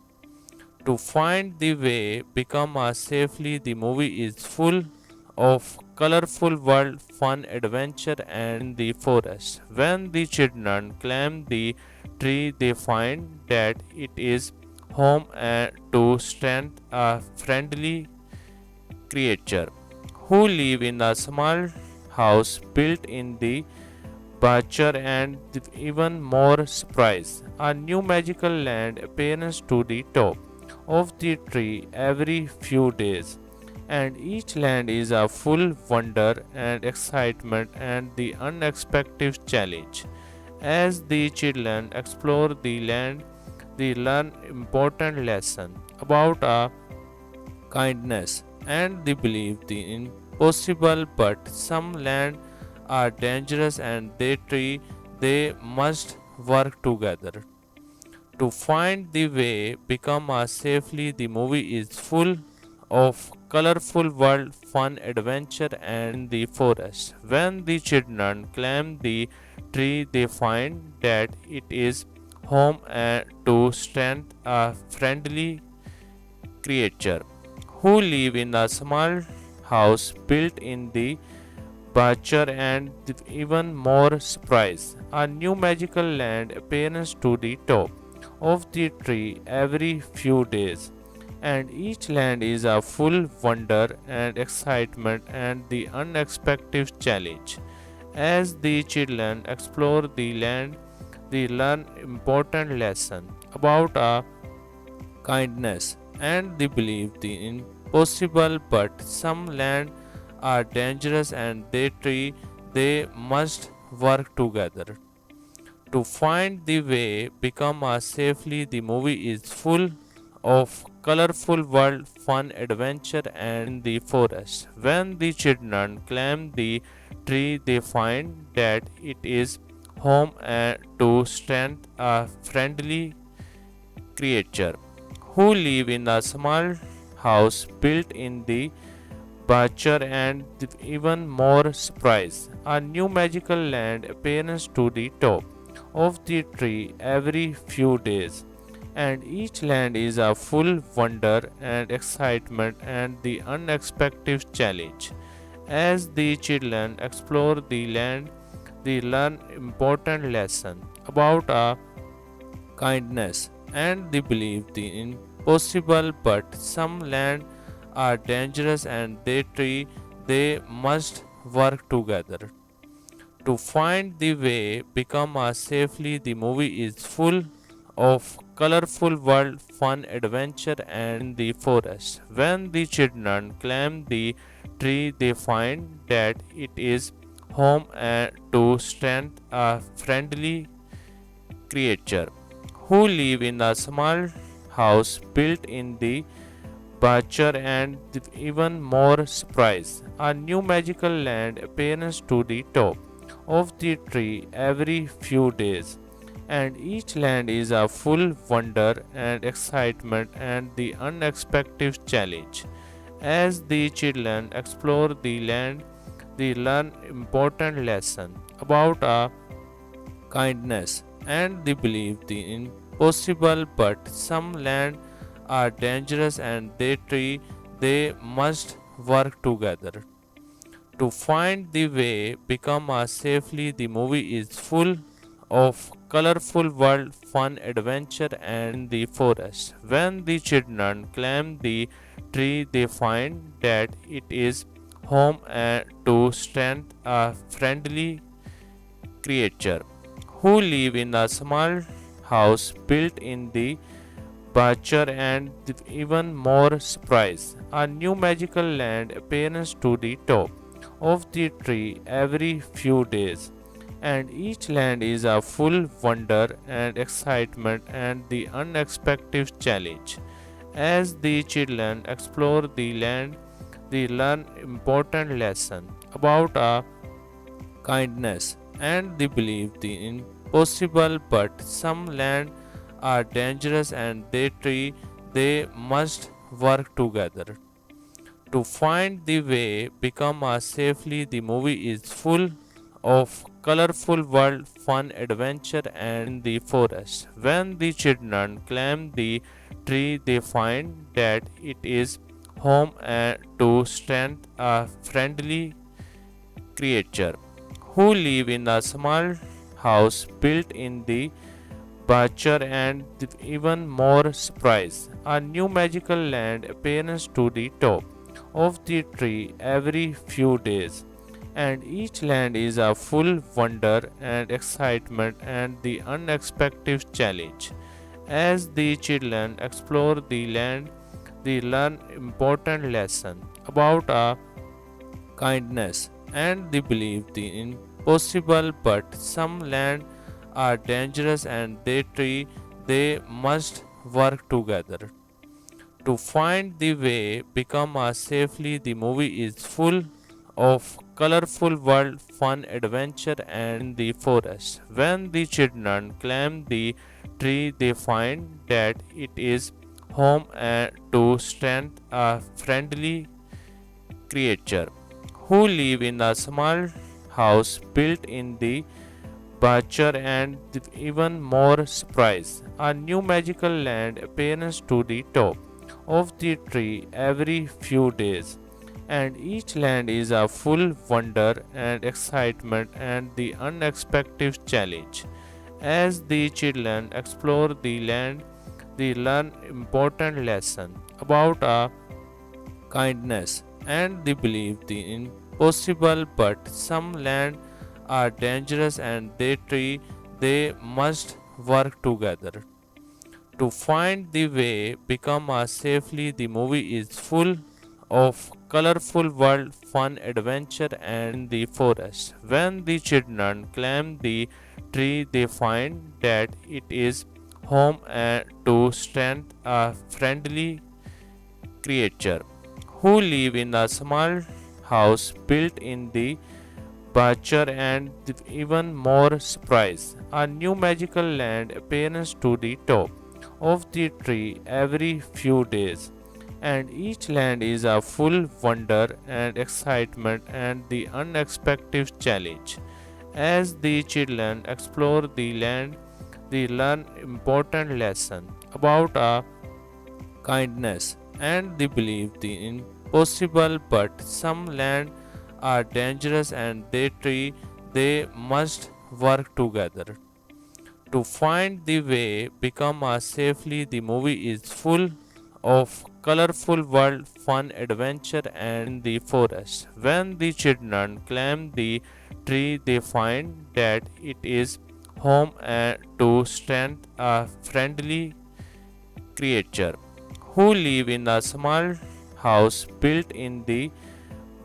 to find the way become a safely. The movie is full of colorful world fun adventure and the forest. When the children climb the tree, they find that it is home to strength a friendly creature who live in a small house built in the Butcher and even more surprise. A new magical land appears to the top of the tree every few days, and each land is a full wonder and excitement and the unexpected challenge. As the children explore the land, they learn important lesson about a kindness and they believe the impossible, but some land are dangerous and they must work together to find the way become a safely. The movie is full of colorful world fun adventure and the forest. When the children climb the tree, they find that it is home to strength a friendly creature who live in a small house built in the Butcher and even more surprise. A new magical land appears to the top of the tree every few days, and each land is a full wonder and excitement and the unexpected challenge. As the children explore the land, they learn important lesson about a kindness and they believe the impossible, but some land are dangerous and they must work together to find the way become a safely. The movie is full of colorful world fun adventure and the forest. When the children climb the tree, they find that it is home to strength a friendly creature who live in a small house built in the Butcher and even more surprise. A new magical land appears to the top of the tree every few days, and each land is a full wonder and excitement and the unexpected challenge. As the children explore the land, they learn important lesson about a kindness and they believe the impossible, but some land are dangerous and they must work together to find the way become a safely. The movie is full of colorful world fun adventure and the forest. When the children climb the tree, they find that it is home and to strength a friendly creature who live in a small house built in the butcher and even more surprise. A new magical land appears to the top of the tree every few days, and each land is a full wonder and excitement and the unexpected challenge. As the children explore the land, they learn important lesson about a kindness and they believe the impossible, but some land are dangerous and they must work together to find the way become a safely. The movie is full of colorful world fun adventure and the forest. When the children climb the tree, they find that it is home and to strength a friendly creature who live in a small house built in the butcher and even more surprise. A new magical land appears to the top of the tree every few days, and each land is a full wonder and excitement and the unexpected challenge. As the children explore the land, they learn important lesson about a kindness and they believe the impossible, but some land are dangerous and they must work together to find the way become a safely. The movie is full of colorful world fun adventure and the forest. When the children climb the tree, they find that it is home and to strength a friendly creature who live in a small house built in the butcher and even more surprise. A new magical land appears to the top of the tree every few days, and each land is a full wonder and excitement and the unexpected challenge. As the children explore the land, they learn important lesson about a kindness and they believe the impossible, but some land are dangerous and they must work together to find the way become a safely. The movie is full of colorful world fun adventure and the forest. When the children climb the tree, they find that it is home and to strength a friendly creature who live in a small house built in the butcher and even more surprise. A new magical land appears to the top of the tree every few days, and each land is a full wonder and excitement and the unexpected challenge. As the children explore the land, they learn important lesson about a kindness and they believe the impossible, but some land are dangerous and they must work together to find the way become a safely. The movie is full of colorful world fun adventure and the forest. When the children climb the tree, they find that it is home and to strength a friendly creature who live in a small house built in the butcher and even more surprise. A new magical land appears to the top of the tree every few days, and each land is a full wonder and excitement and the unexpected challenge. As the children explore the land, they learn important lesson about kindness and they believe the impossible, but some land are dangerous and they must work together to find the way become a safely. The movie is full of colorful world, fun, adventure and the forest. When the children climb the tree, they find that it is home to strength a friendly creature who live in a small house built in the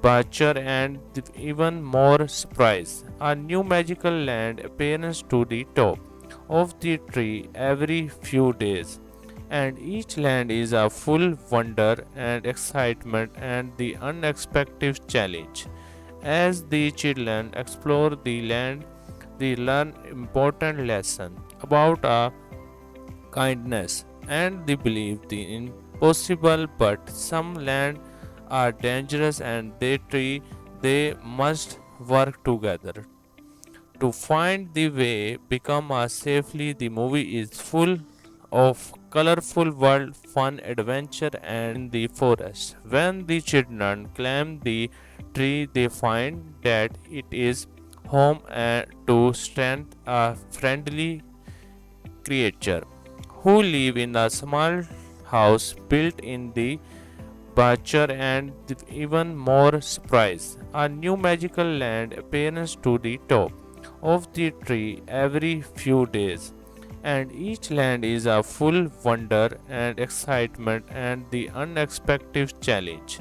Butcher and even more surprise. A new magical land appears to the top of the tree every few days, and each land is a full wonder and excitement and the unexpected challenge. As the children explore the land, they learn important lesson about kindness and they believe the impossible, but some land are dangerous and they must work together to find the way become a safely. The movie is full of colorful world, fun, adventure and the forest. When the children climb the tree, they find that it is home to strength a friendly creature who live in a small house built in the Butcher and even more surprise. A new magical land appears to the top of the tree every few days, and each land is a full wonder and excitement and the unexpected challenge.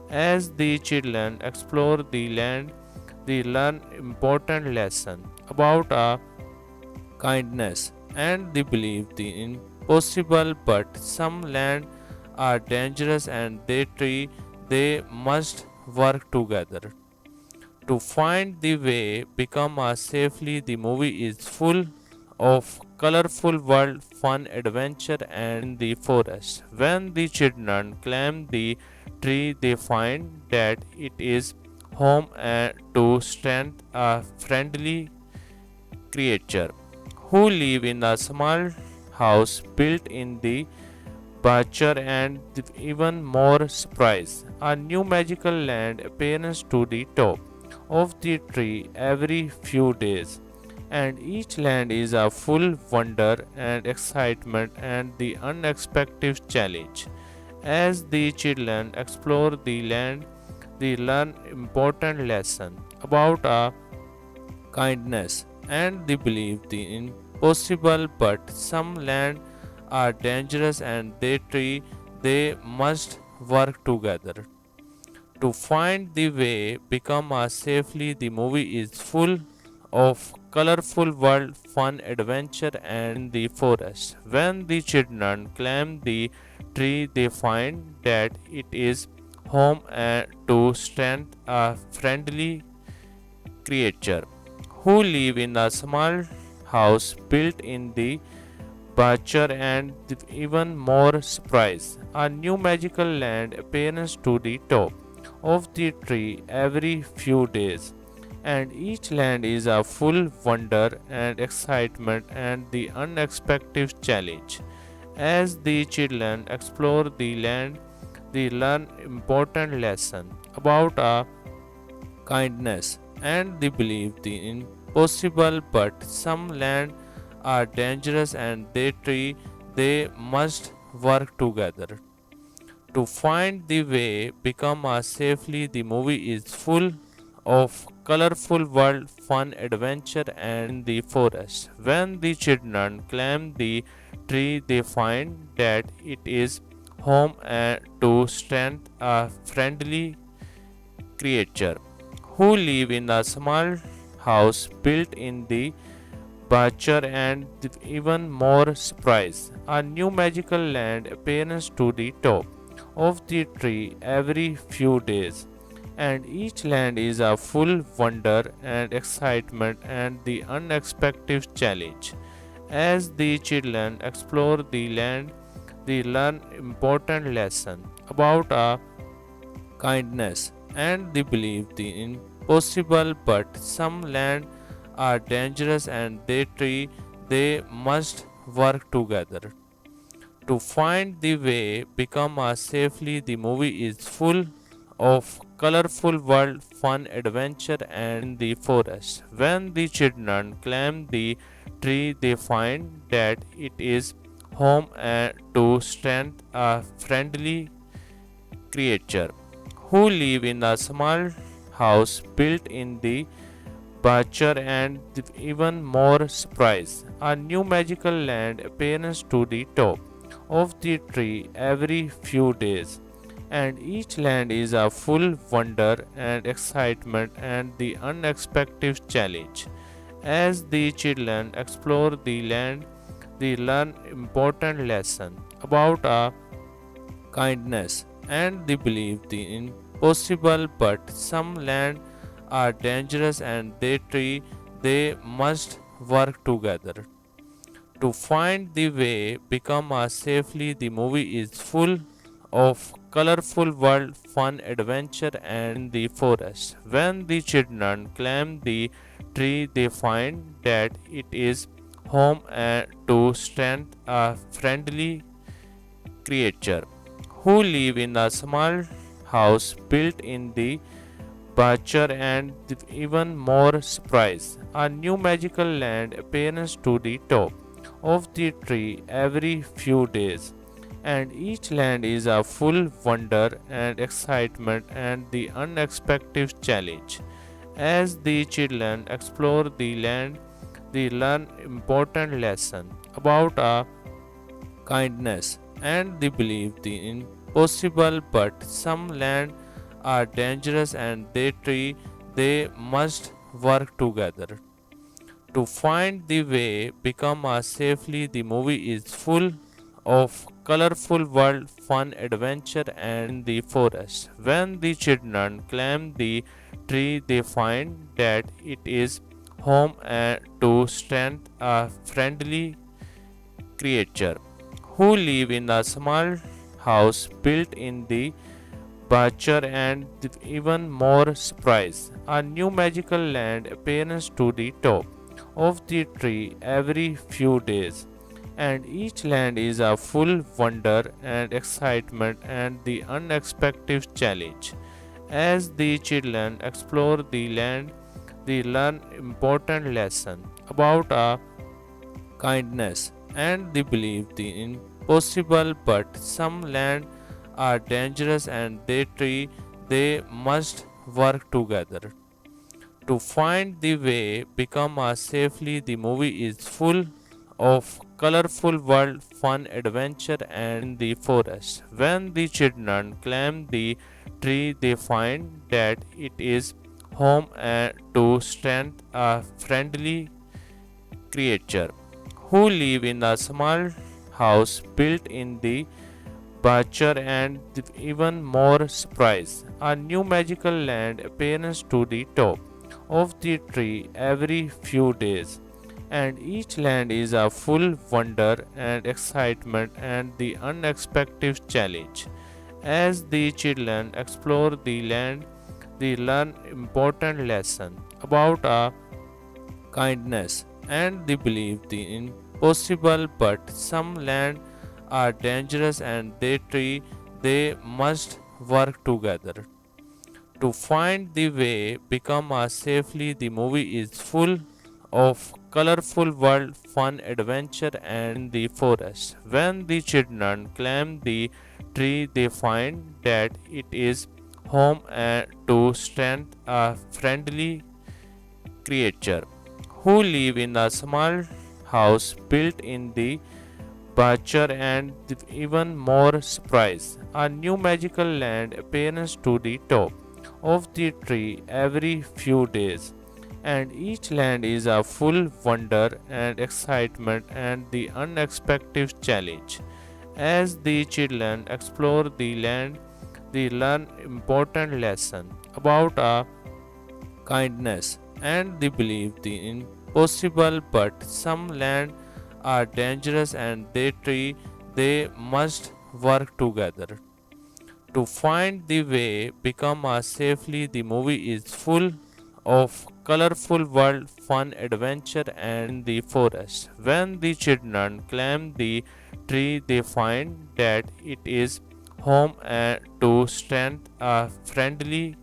As the children explore the land, they learn important lesson about kindness and they believe the impossible, but some land are dangerous and they must work together to find the way become a safely. The movie is full of colorful world, fun, adventure and the forest. When the children climb the tree, they find that it is home to strength a friendly creature who live in a small house built in the Butcher and even more surprise. A new magical land appears to the top of the tree every few days, and each land is a full wonder and excitement and the unexpected challenge. As the children explore the land, they learn important lesson about kindness and they believe the impossible, but some land are dangerous and they must work together to find the way become a safely. The movie is full of colorful world, fun, adventure and the forest. When the children climb the tree, they find that it is home to strength a friendly creature who live in a small house built in the Butcher and even more surprise. A new magical land appears to the top of the tree every few days, and each land is a full wonder and excitement and the unexpected challenge. As the children explore the land, they learn important lesson about kindness and they believe the impossible, but some land are dangerous and they must work together to find the way become a safely. The movie is full of colorful world, fun, adventure and the forest. When the children climb the tree, they find that it is home to strength a friendly creature who live in a small house built in the Butcher and even more surprise. A new magical land appears to the top of the tree every few days, and each land is a full wonder and excitement and the unexpected challenge. As the children explore the land, they learn important lesson about a kindness and the belief the impossible, but some land are dangerous and they must work together to find the way become a safely. The movie is full of colorful world fun adventure and the forest. When the children climb the tree they find that it is home and to stand a friendly creature who live in a small house built in the Butcher and even more surprise. A new magical land appears to the top of the tree every few days, and each land is a full wonder and excitement and the unexpected challenge. As the children explore the land, they learn important lesson about a kindness and the belief the impossible, but some land are dangerous and they must work together to find the way become a safely. The movie is full of colorful world fun adventure and the forest. When the children climb the tree they find that it is home and to stand a friendly creature who live in a small house built in the Butcher and even more surprise. A new magical land appears to the top of the tree every few days, and each land is a full wonder and excitement and the unexpected challenge. As the children explore the land, they learn important lesson about a kindness and the belief the impossible, but some land are dangerous and they must work together to find the way become a safely. The movie is full of colorful world fun adventure and the forest. When the children climb the tree they find that it is home and to stand a friendly creature who live in a small house built in the Butcher and even more surprise. A new magical land appears to the top of the tree every few days, and each land is a full wonder and excitement and the unexpected challenge. As the children explore the land, they learn important lesson about a kindness and the belief the impossible, but some land are dangerous and they must work together to find the way become a safely. The movie is full of colorful world fun adventure and the forest. When the children climb the tree they find that it is home and to stand a friendly creature who live in a small house built in the Butcher and even more surprise. A new magical land appears to the top of the tree every few days, and each land is a full wonder and excitement and the unexpected challenge. As the children explore the land, they learn important lesson about a kindness and the belief the impossible, but some land are dangerous and they must work together to find the way become a safely. The movie is full of colorful world fun adventure and the forest. When the children climb the tree they find that it is home and to stand a friendly creature who live in a small house built in the Butcher and even more surprise. A new magical land appears to the top of the tree every few days, and each land is a full wonder and excitement and the unexpected challenge. As the children explore the land, they learn important lesson about a kindness and the belief the impossible, but some land are dangerous and they must work together to find the way become a safely. The movie is full of colorful world fun adventure and the forest. When the children climb the tree they find that it is home and to stand a friendly creature who live in a small house built in the Butcher and even more surprise. A new magical land appears to the top of the tree every few days, and each land is a full wonder and excitement and the unexpected challenge. As the children explore the land, they learn important lesson about a kindness and the belief the impossible, but some land are dangerous and they must work together To find the way, become a safely. The movie is full of colorful world, fun, adventure, and the forest. When the children climb the tree, they find that it is home to strength a friendly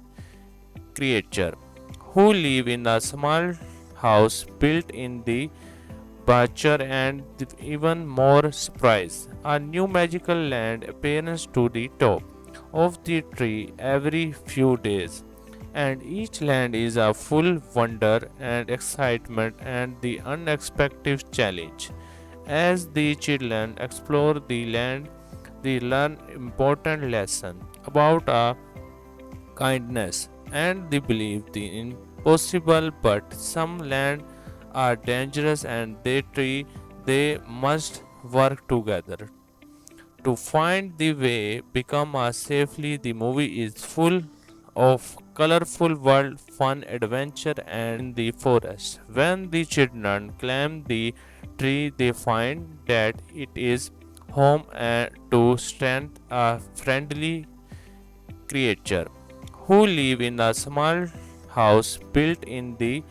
creature who live in a small house built in the Butcher and even more surprise. A new magical land appears to the top of the tree every few days, and each land is a full wonder and excitement and the unexpected challenge. As the children explore the land, they learn important lesson about a kindness and they believe the impossible, but some land are dangerous and they must work together to find the way, become a safely. The movie is full of colorful world, fun, adventure, and the forest. When the children climb the tree, they find that it is home to strength a friendly creature who live in a small house built in the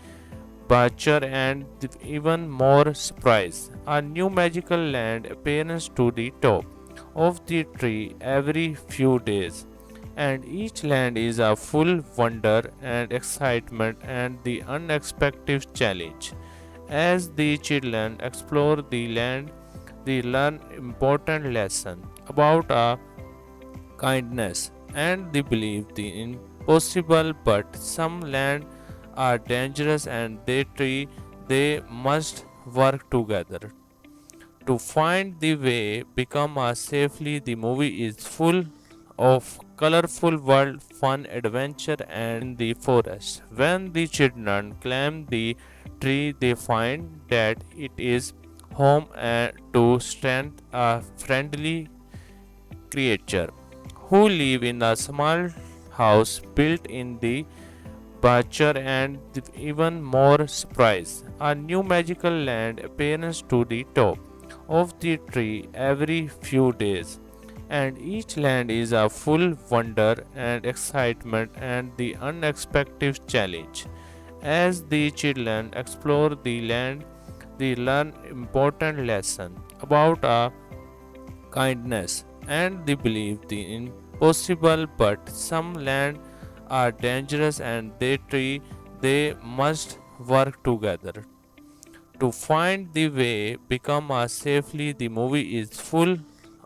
Butcher and even more surprise. A new magical land appears to the top of the tree every few days, and each land is a full wonder and excitement and the unexpected challenge. As the children explore the land, they learn important lesson about a kindness and they believe the impossible, but some land are dangerous and they must work together to find the way, become a safely. The movie is full of colorful world, fun, adventure, and the forest. When the children climb the tree, they find that it is home to strength a friendly creature who live in a small house built in the Butcher and even more surprise. A new magical land appears to the top of the tree every few days, and each land is a full wonder and excitement and the unexpected challenge. As the children explore the land, they learn important lesson about a kindness and they believe the impossible, but some land are dangerous and they must work together to find the way, become a safely. The movie is full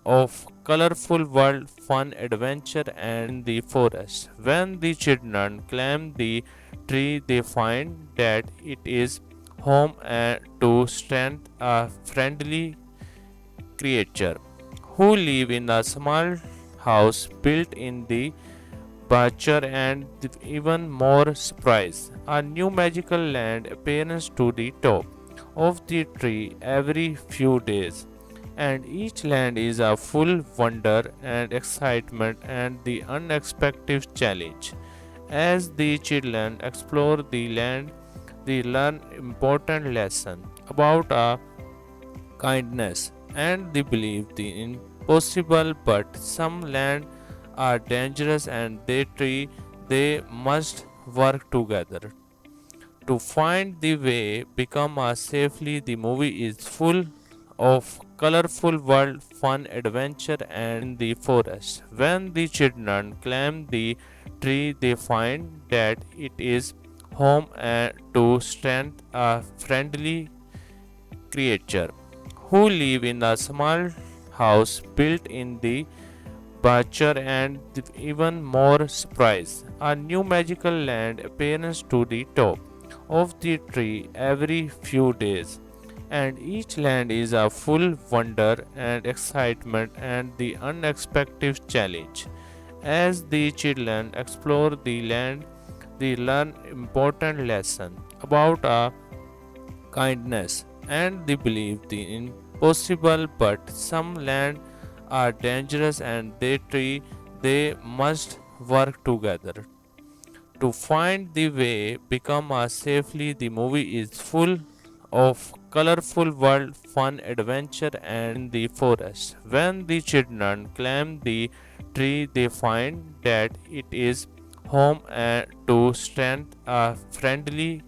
of colorful world, fun, adventure, and the forest. When the children climb the tree, they find that it is home to strength a friendly creature who live in a small house built in the Butcher and even more surprise. A new magical land appears to the top of the tree every few days, and each land is a full wonder and excitement and the unexpected challenge. As the children explore the land, they learn important lesson about a kindness and they believe the impossible, but some land are dangerous and they must work together to find the way, become a safely. The movie is full of colorful world, fun, adventure, and the forest. When the children climb the tree, they find that it is home to strength a friendly creature who live in a small house built in the Butcher and even more surprise. A new magical land appears to the top of the tree every few days, and each land is a full wonder and excitement and the unexpected challenge. As the children explore the land, they learn important lesson about a kindness and they believe the impossible, but some land are dangerous and they must work together to find the way, become a safely. The movie is full of colorful world, fun, adventure, and the forest. When the children climb the tree, they find that it is home to strength a friendly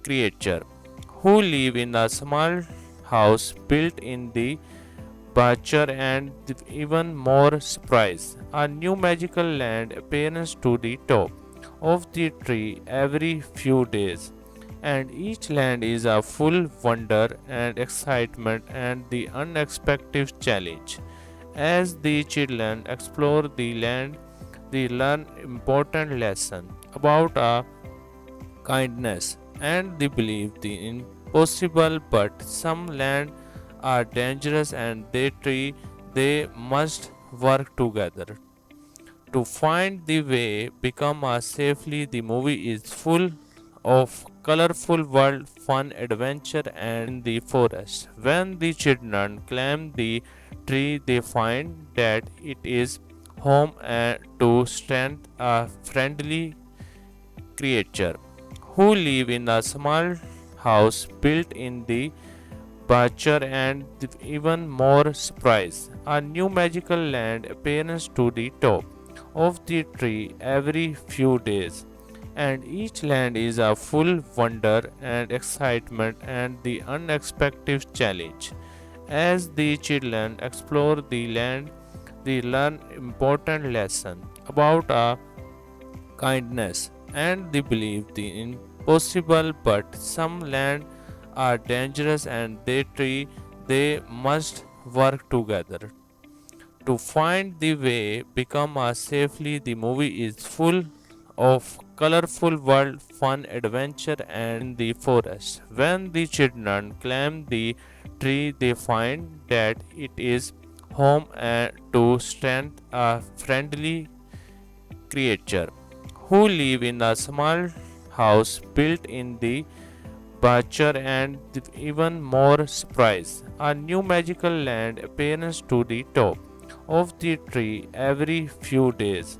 creature who live in a small house built in the bachelor and even more surprise. A new magical land appears to the top of the tree every few days, and each land is a full wonder and excitement and the unexpected challenge. As the children explore the land, they learn important lesson about a kindness and they believe the impossible, but some land are dangerous and they must work together to find the way become a safely. The movie is full of colorful world, fun, adventure, and the forest. When the children climb the tree, they find that it is home to strength a friendly creature who live in a small house built in the bachelor and even more surprise. A new magical land appears to the top of the tree every few days, and each land is a full wonder and excitement and the unexpected challenge. As the children explore the land, they learn important lesson about a kindness and they believe the impossible, but some land are dangerous and they must work together to find the way become a safely. The movie is full of colorful world, fun, adventure, and the forest. When the children climb the tree, they find that it is home to strength a friendly creature who live in a small house built in the bachelor and even more surprise. A new magical land appears to the top of the tree every few days,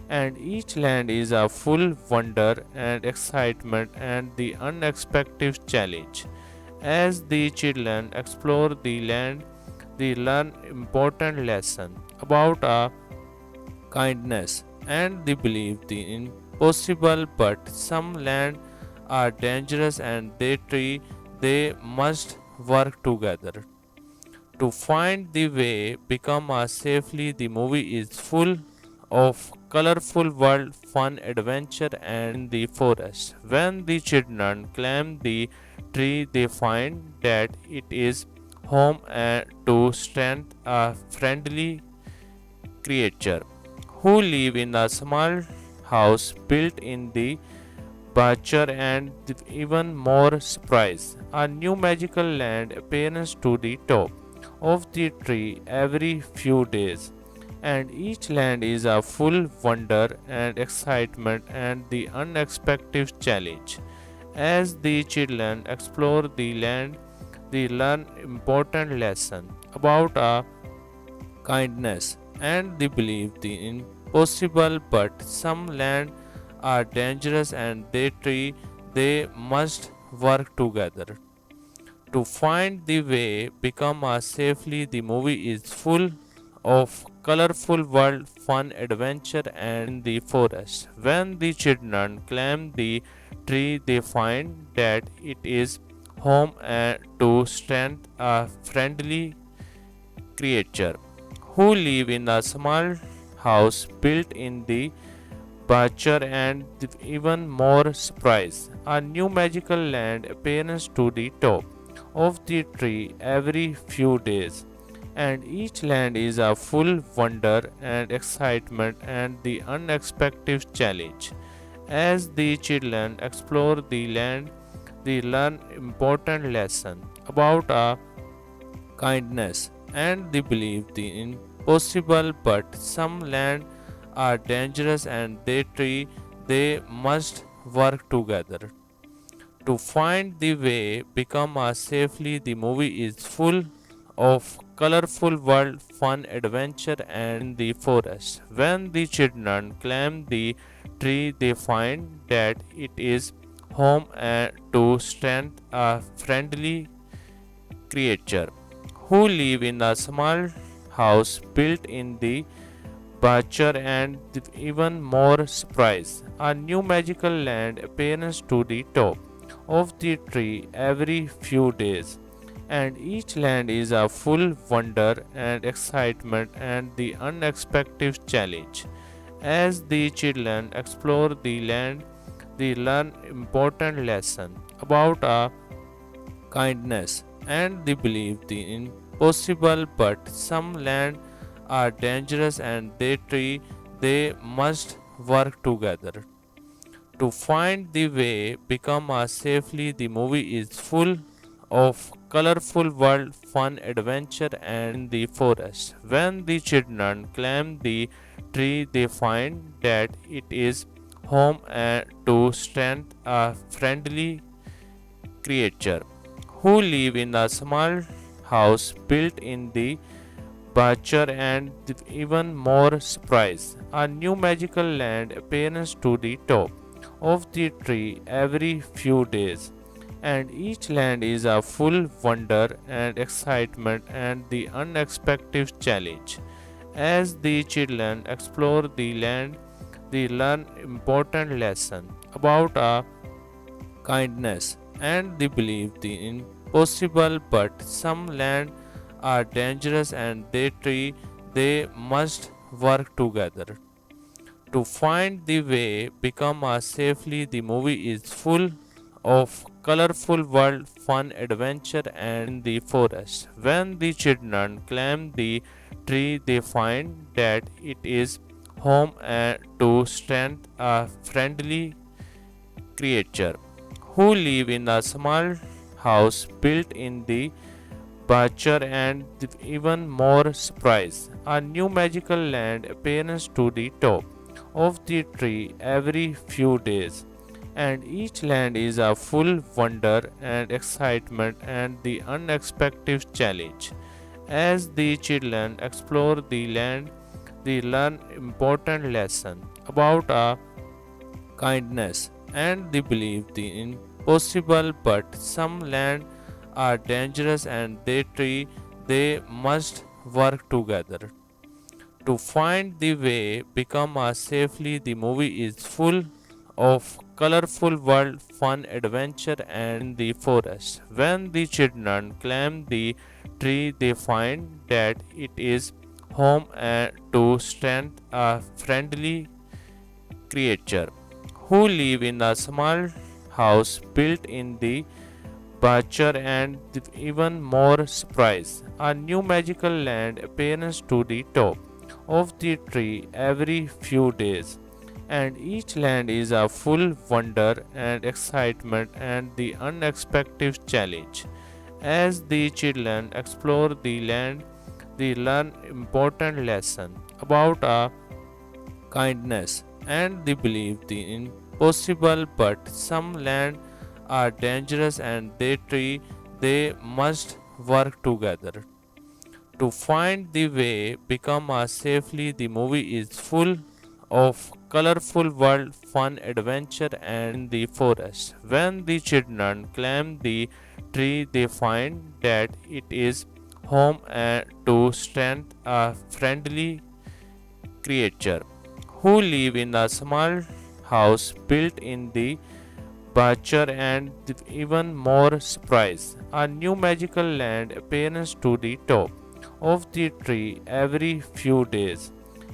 and each land is a full wonder and excitement and the unexpected challenge. As the children explore the land, they learn important lesson about a kindness and they believe the impossible, but some land are dangerous and they must work together to find the way become a safely. The movie is full of colorful world, fun, adventure, and the forest. When the children climb the tree, they find that it is home to strength a friendly creature who live in a small house built in the bachelor and even more surprise. A new magical land appears to the top of the tree every few days, and each land is a full wonder and excitement and the unexpected challenge. As the children explore the land, they learn important lesson about a kindness and they believe the impossible, but some land are dangerous and they must work together to find the way become a safely. The movie is full of colorful world, fun, adventure, and the forest. When the children climb the tree, they find that it is home to strength a friendly creature who live in a small house built in the bachelor and even more surprise. A new magical land appears to the top of the tree every few days, and each land is a full wonder and excitement and the unexpected challenge. As the children explore the land, they learn important lesson about a kindness and they believe the impossible, but some land are dangerous and they must work together to find the way become a safely. The movie is full of colorful world, fun, adventure, and the forest. When the children climb the tree, they find that it is home to strength a friendly creature who live in a small house built in the departure and even more surprise. A new magical land appears to the top of the tree every few days, and each land is a full wonder and excitement and the unexpected challenge. As the children explore the land, they learn important lesson about a kindness and they believe the impossible, but some land are dangerous and they must work together to find the way become a safely. The movie is full of colorful world fun adventure and in the forest. When the children climb the tree they find that it is home and to strength a friendly creature who live in a small house built in the Butcher and even more surprise. A new magical land appears to the top of the tree every few days, and each land is a full wonder and excitement and the unexpected challenge. As the children explore the land, they learn important lesson about a kindness and they believe the impossible, but some land are dangerous and they must work together to find the way become a safely. The movie is full of colorful world fun adventure and in the forest. When the children climb the tree they find that it is home and to strength a friendly creature who live in a small house built in the Butcher and even more surprise. A new magical land appears to the top of the tree every few days, and each land is a full wonder and excitement and the unexpected challenge. As the children explore the land, they learn important lesson about a kindness and they believe the impossible, but some land are dangerous and they must work together to find the way become a safely. The movie is full of colorful world fun adventure and in the forest. When the children climb the tree they find that it is home and to strength a friendly creature who live in a small house built in the Butcher and even more surprise. A new magical land appears to the top of the tree every few days, and each land is a full wonder and excitement and the unexpected challenge. As the children explore the land, they learn important lesson about a kindness and they believe the impossible, but some land are dangerous and they must work together to find the way become a safely. The movie is full of colorful world fun adventure and in the forest. When the children climb the tree they find that it is home and to strength a friendly creature who live in a small house built in the Butcher and even more surprise. A new magical land appears to the top of the tree every few days,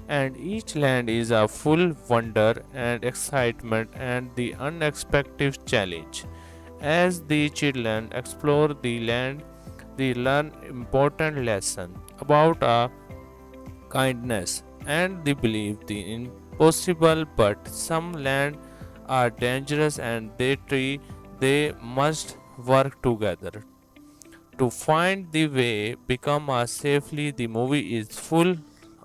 and each land is a full wonder and excitement and the unexpected challenge. As the children explore the land, they learn important lesson about a kindness and they believe the impossible, but some land are dangerous and they must work together to find the way become a safely. The movie is full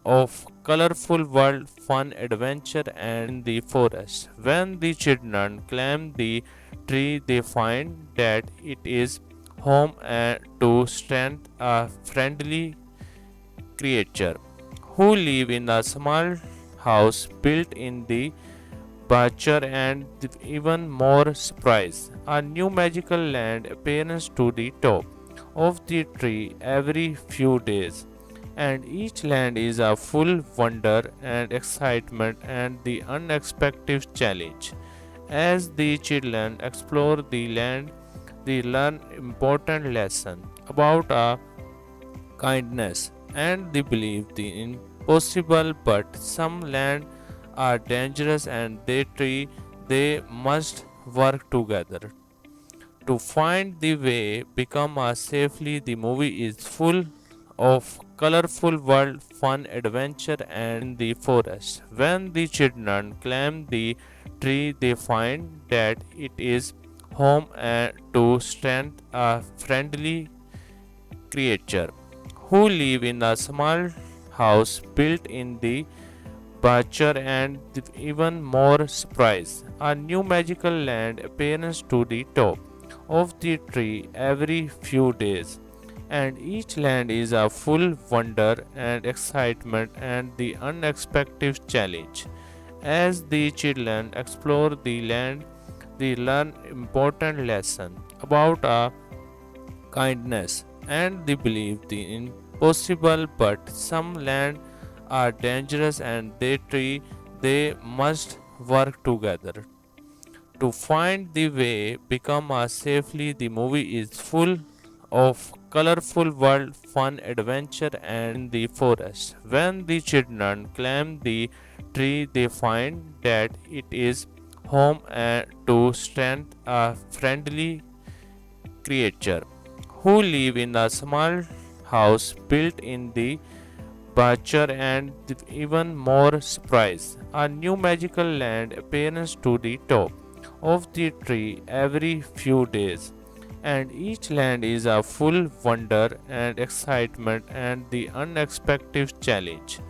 of colorful world fun adventure and in the forest. When the children climb the tree they find that it is home and to strength a friendly creature who live in a small house built in the Butcher and even more surprise. A new magical land appears to the top of the tree every few days, and each land is a full wonder and excitement and the unexpected challenge. As the children explore the land, they learn important lesson about kindness and they believe the impossible, but some land are dangerous and they must work together to find the way become a safely. The movie is full of colorful world fun adventure and the forest. When the children climb the tree, they find that it is home and to stand a friendly creature who live in a small house built in the Butcher and even more surprise. A new magical land appears to the top of the tree every few days, and each land is a full wonder and excitement and the unexpected challenge. As the children explore the land, they learn important lesson about kindness and they believe the impossible, but some land are dangerous and they must work together to find the way become a safely. The movie is full of colorful world fun adventure and the forest. When the children climb the tree, they find that it is home and to stand a friendly creature who live in a small house built in the Butcher and even more surprise. A new magical land appears to the top of the tree every few days, and each land is a full wonder and excitement and the unexpected challenge.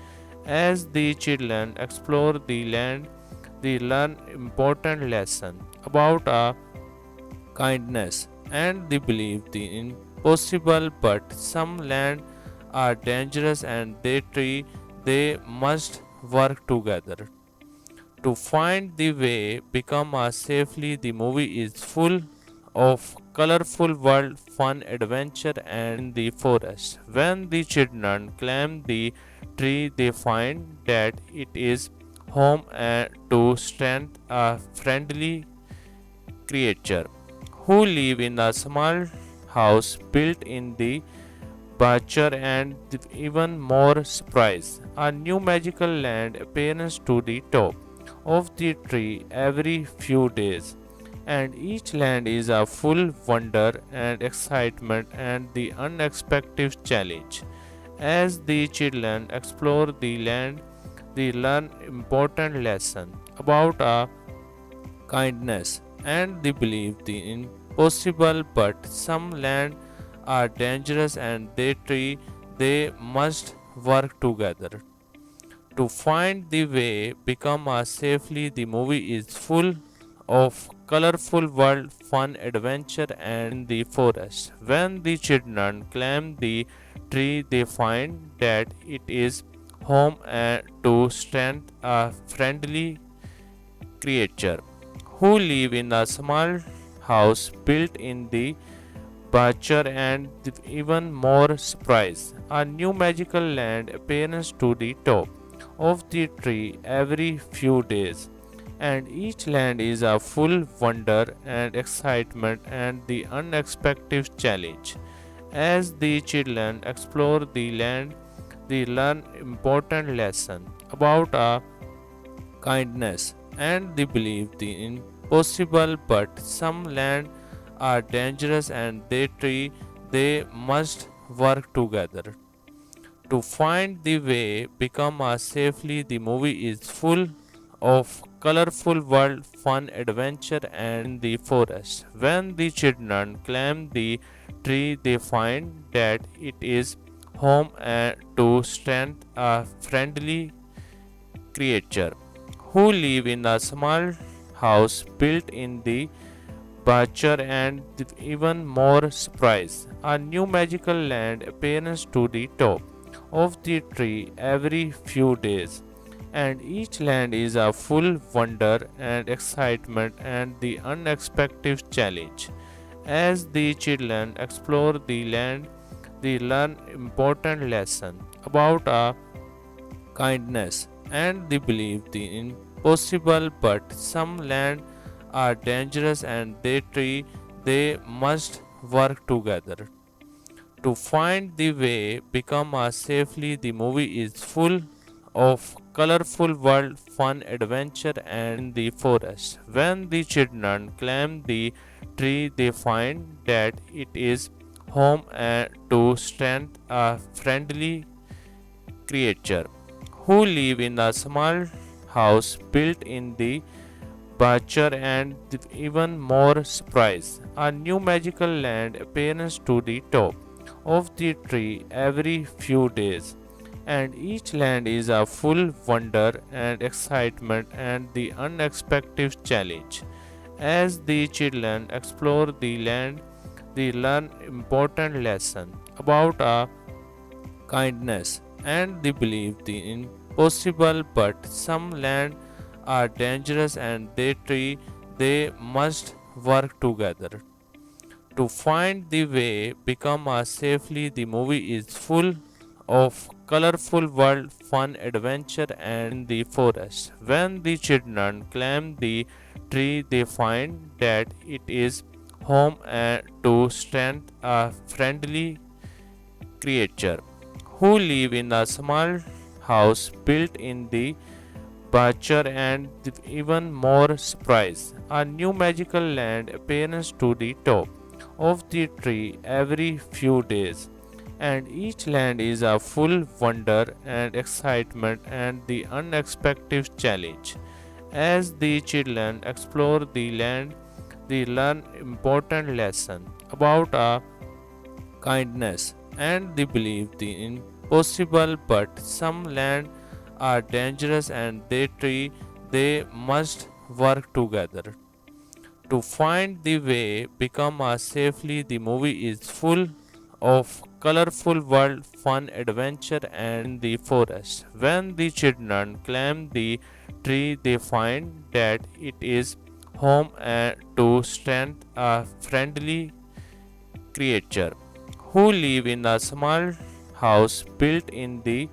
As the children explore the land, they learn important lesson about kindness and they believe the impossible, but some land are dangerous and they must work together to find the way become a safely. The movie is full of colorful world fun adventure and the forest. When the children climb the tree, they find that it is home and to stand a friendly creature who live in a small house built in the Butcher and even more surprise. A new magical land appears to the top of the tree every few days, and each land is a full wonder and excitement and the unexpected challenge. As the children explore the land, they learn important lesson about kindness and they believe the impossible, but some land are dangerous and they must work together to find the way become a safely. The movie is full of colorful world fun adventure and the forest. When the children climb the tree, they find that it is home and to stand a friendly creature who live in a small house built in the Butcher and even more surprise. A new magical land appears to the top of the tree every few days, and each land is a full wonder and excitement and the unexpected challenge. As the children explore the land, they learn important lesson about kindness and they believe the impossible, but some land are dangerous and they must work together to find the way become a safely. The movie is full of colorful world fun adventure and the forest. When the children climb the tree, they find that it is home and to stand a friendly creature who live in a small house built in the Butcher and even more surprise. A new magical land appears to the top of the tree every few days, and each land is a full wonder and excitement and the unexpected challenge. As the children explore the land, they learn important lesson about a kindness and the belief the impossible, but some land are dangerous and they must work together to find the way become a safely. The movie is full of colorful world, fun, adventure, and the forest. When the children climb the tree, they find that it is home and to strength a friendly creature who live in a small house built in the Butcher and even more surprise. A new magical land appears to the top of the tree every few days, and each land is a full wonder and excitement and the unexpected challenge. As the children explore the land, they learn important lesson about a kindness and they believe the impossible, but some land are dangerous and they must work together to find the way become a safely. The movie is full of colorful world, fun, adventure, and the forest. When the children climb the tree, they find that it is home and to strength a friendly creature who live in a small house built in the Butcher and even more surprise. A new magical land appears to the top of the tree every few days, and each land is a full wonder and excitement and the unexpected challenge. As the children explore the land, they learn important lesson about a kindness and they believe the impossible, but some land are dangerous and they must work together to find the way become a safely. The movie is full of colorful world, fun, adventure, and the forest. When the children climb the tree, they find that it is home and to strength a friendly creature who live in a small house built in the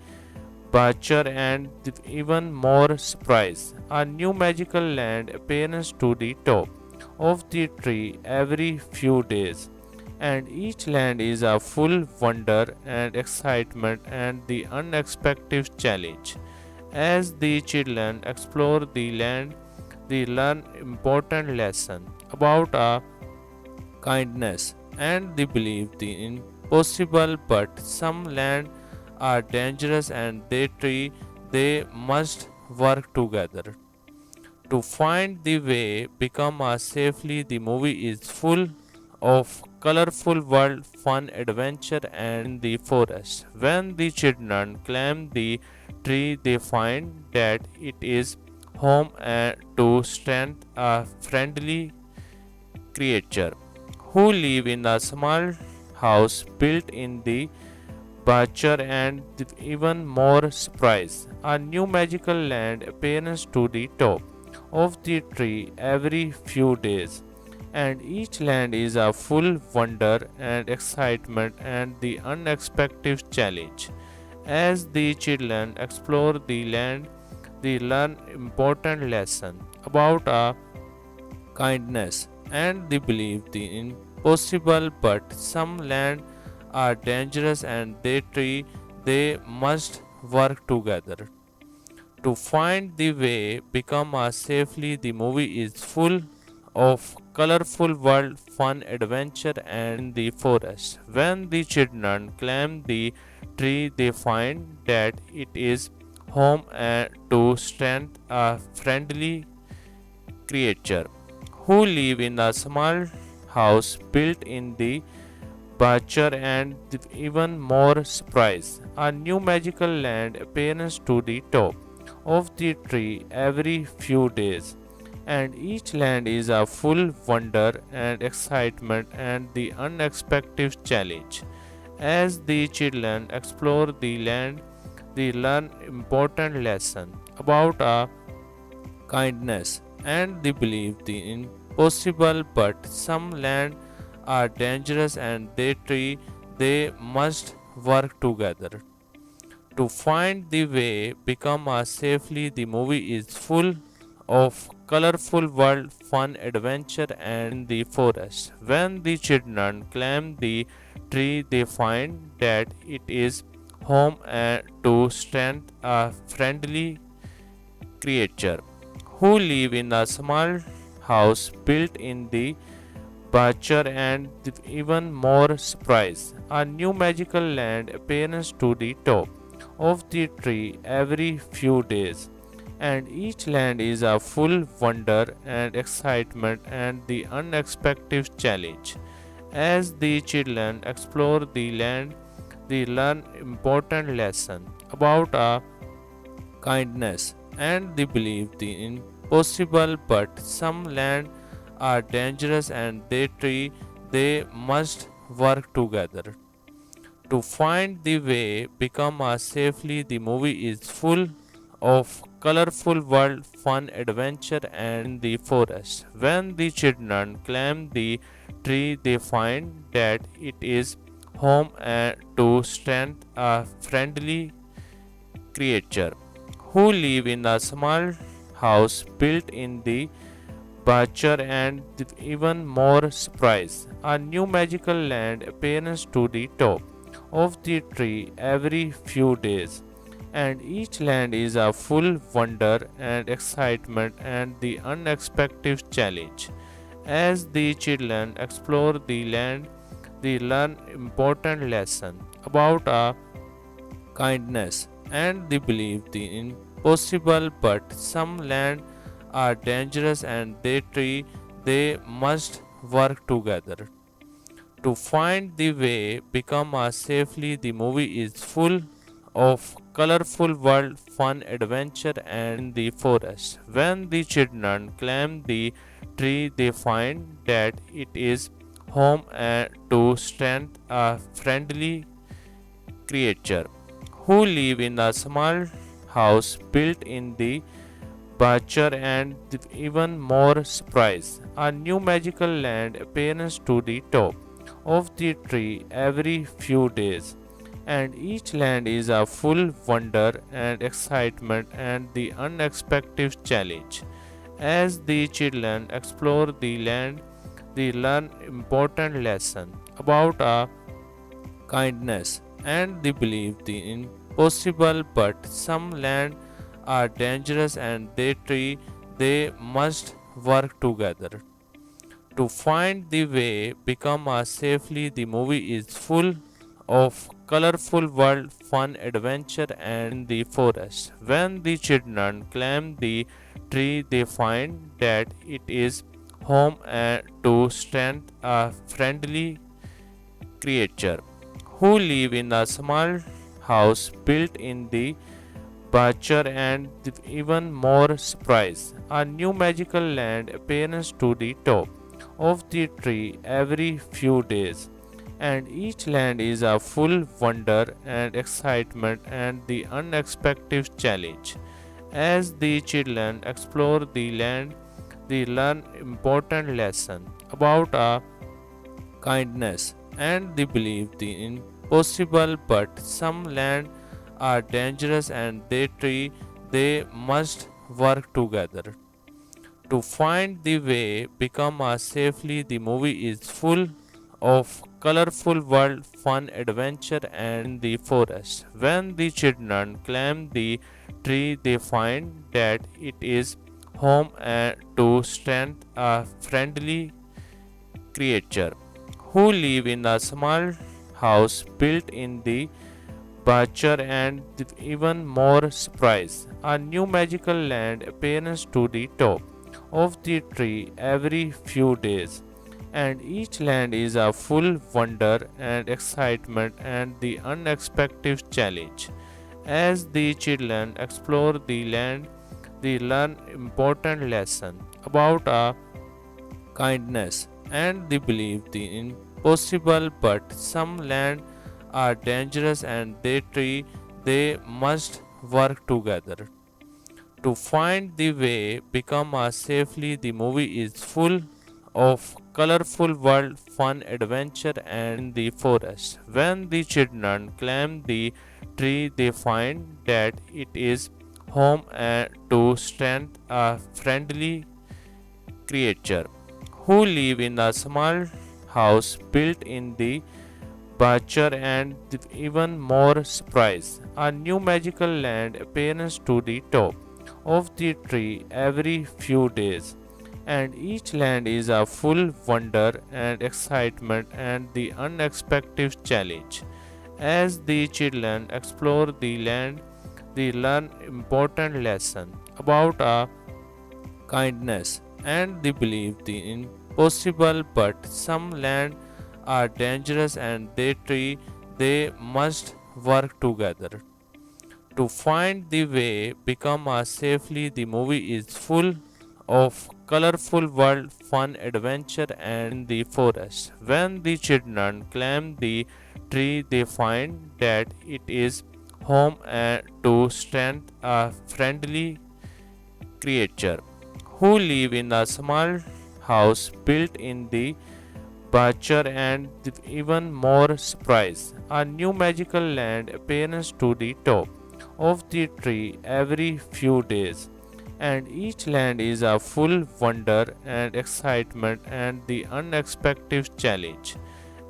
Butcher and even more surprise. A new magical land appears to the top of the tree every few days, and each land is a full wonder and excitement and the unexpected challenge. As the children explore the land, they learn important lesson about a kindness and they believe the impossible, but some land are dangerous and they must work together to find the way become a safely. The movie is full of colorful world, fun, adventure, and the forest. When the children climb the tree, they find that it is home and to strength a friendly creature who live in a small house built in the Butcher and even more surprise. A new magical land appears to the top of the tree every few days, and each land is a full wonder and excitement and the unexpected challenge. As the children explore the land, they learn important lesson about a kindness and they believe the impossible, but some land are dangerous and they must work together to find the way become a safely. The movie is full of colorful world, fun, adventure, and the forest. When the children climb the tree, they find that it is home and to strength a friendly creature who live in a small house built in the Butcher and even more surprise. A new magical land appears to the top of the tree every few days, and each land is a full wonder and excitement and the unexpected challenge. As the children explore the land, they learn important lesson about a kindness and they believe the impossible, but some land are dangerous and they must work together To find the way, become a safely. The movie is full of colorful world, fun, adventure, and in the forest. When the children climb the tree, they find that it is home and to stand a friendly creature who live in a small house built in the Butcher and even more surprise. A new magical land appears to the top of the tree every few days, and each land is a full wonder and excitement and the unexpected challenge. As the children explore the land, they learn important lesson about a kindness and they believe the impossible, but some land are dangerous and they must work together to find the way become a safely. The movie is full of colorful world, fun, adventure, and in the forest. When the children climb the tree, they find that it is home and to stand a friendly creature who live in a small house built in the Butcher and even more surprise. A new magical land appears to the top of the tree every few days, and each land is a full wonder and excitement and the unexpected challenge. As the children explore the land, they learn important lesson about a kindness and they believe the impossible, but some land are dangerous and they must work together to find the way become a safely. The movie is full of colorful world, fun, adventure, and in the forest. When the children climb the tree, they find that it is home and to stand a friendly creature who live in a small house built in the Butcher and even more surprise. A new magical land appears to the top of the tree every few days, and each land is a full wonder and excitement and the unexpected challenge. As the children explore the land, they learn important lesson about a kindness and they believe the impossible, but some land are dangerous and they must work together to find the way become a safely. The movie is full of colorful world, fun, adventure, and in the forest. When the children climb the tree, they find that it is home and to stand a friendly creature who live in a small house built in the Butcher and even more surprise. A new magical land appears to the top of the tree every few days, and each land is a full wonder and excitement and the unexpected challenge. As the children explore the land, they learn important lesson about a kindness and they believe the impossible, but some land are dangerous and they must work together to find the way become a safely. The movie is full of colorful world, fun, adventure, and in the forest. When the children climb the tree, they find that it is home and to stand a friendly creature who live in a small house built in the Butcher and even more surprise. A new magical land appears to the top of the tree every few days, and each land is a full wonder and excitement and the unexpected challenge. As the children explore the land, they learn important lesson about a kindness and they believe the impossible, but some land are dangerous and they must work together to find the way become a safely. The movie is full of colorful world, fun, adventure, and in the forest. When the children climb the tree, they find that it is home to strength, a friendly creature who live in a small house built in the Butcher and even more surprise. A new magical land appears to the top of the tree every few days, and each land is a full wonder and excitement and the unexpected challenge. As the children explore the land, they learn important lesson about a kindness and they believe the impossible, but some land are dangerous and they must work together to find the way become a safely. The movie is full of colorful world, fun, adventure, and in the forest. When the children climb the tree, they find that it is home to strength, a friendly creature who live in a small house built in the Butcher and even more surprise. A new magical land appears to the top of the tree every few days, and each land is a full wonder and excitement and the unexpected challenge.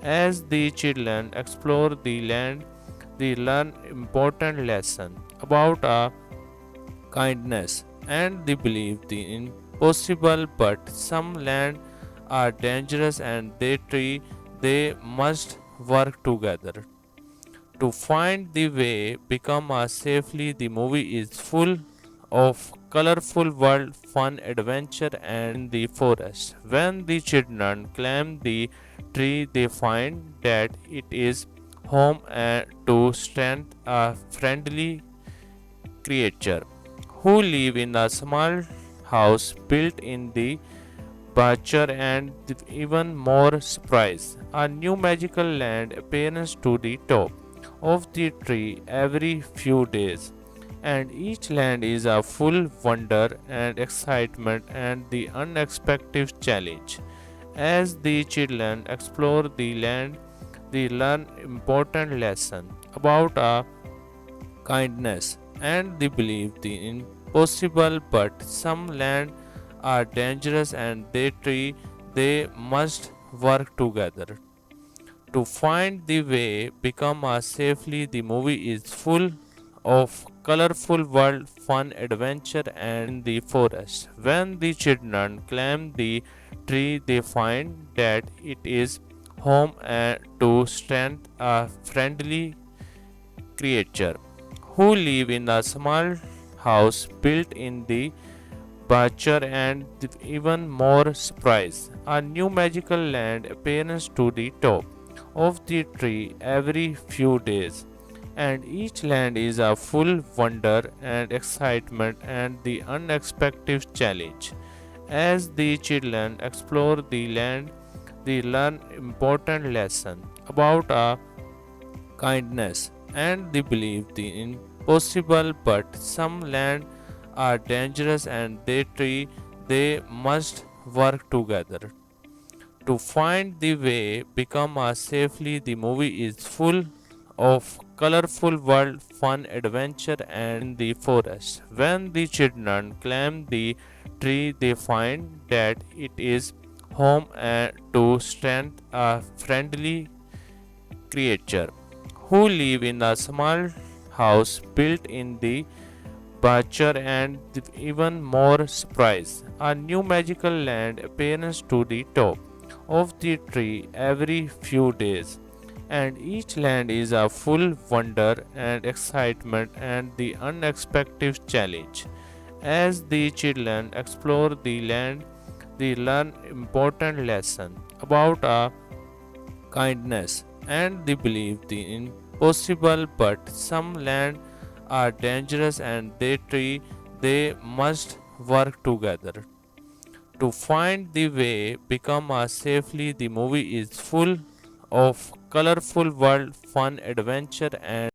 As the children explore the land, they learn important lesson about a kindness and they believe the impossible, but some land are dangerous and they must work together to find the way become a safely. The movie is full of colorful world, fun, adventure, and in the forest. When the children climb the tree, they find that it is home to strength, a friendly creature who live in a small house built in the Butcher and even more surprise. A new magical land appears to the top of the tree every few days, and each land is a full wonder and excitement and the unexpected challenge. As the children explore the land, they learn important lesson about a kindness and they believe the impossible, but some land are dangerous and they must work together to find the way become a safely. The movie is full of colorful world, fun, adventure, and in the forest. When the children climb the tree, they find that it is home to strength, a friendly creature who live in a small house built in the Butcher and even more surprise. A new magical land appears to the top of the tree every few days, and each land is a full wonder and excitement and the unexpected challenge. As the children explore the land, they learn important lesson about a kindness and they believe the impossible, but some land are dangerous and they must work together to find the way become a safely. The movie is full of colorful world, fun, adventure, and in the forest. When the children climb the tree, they find that it is home to strength, a friendly creature who live in a small house built in the Butcher and even more surprise. A new magical land appears to the top of the tree every few days, and each land is a full wonder and excitement and the unexpected challenge. As the children explore the land, they learn important lesson about a kindness and they believe the impossible, but some land are dangerous and they must work together to find the way become a safely. The movie is full of colorful world, fun, adventure, and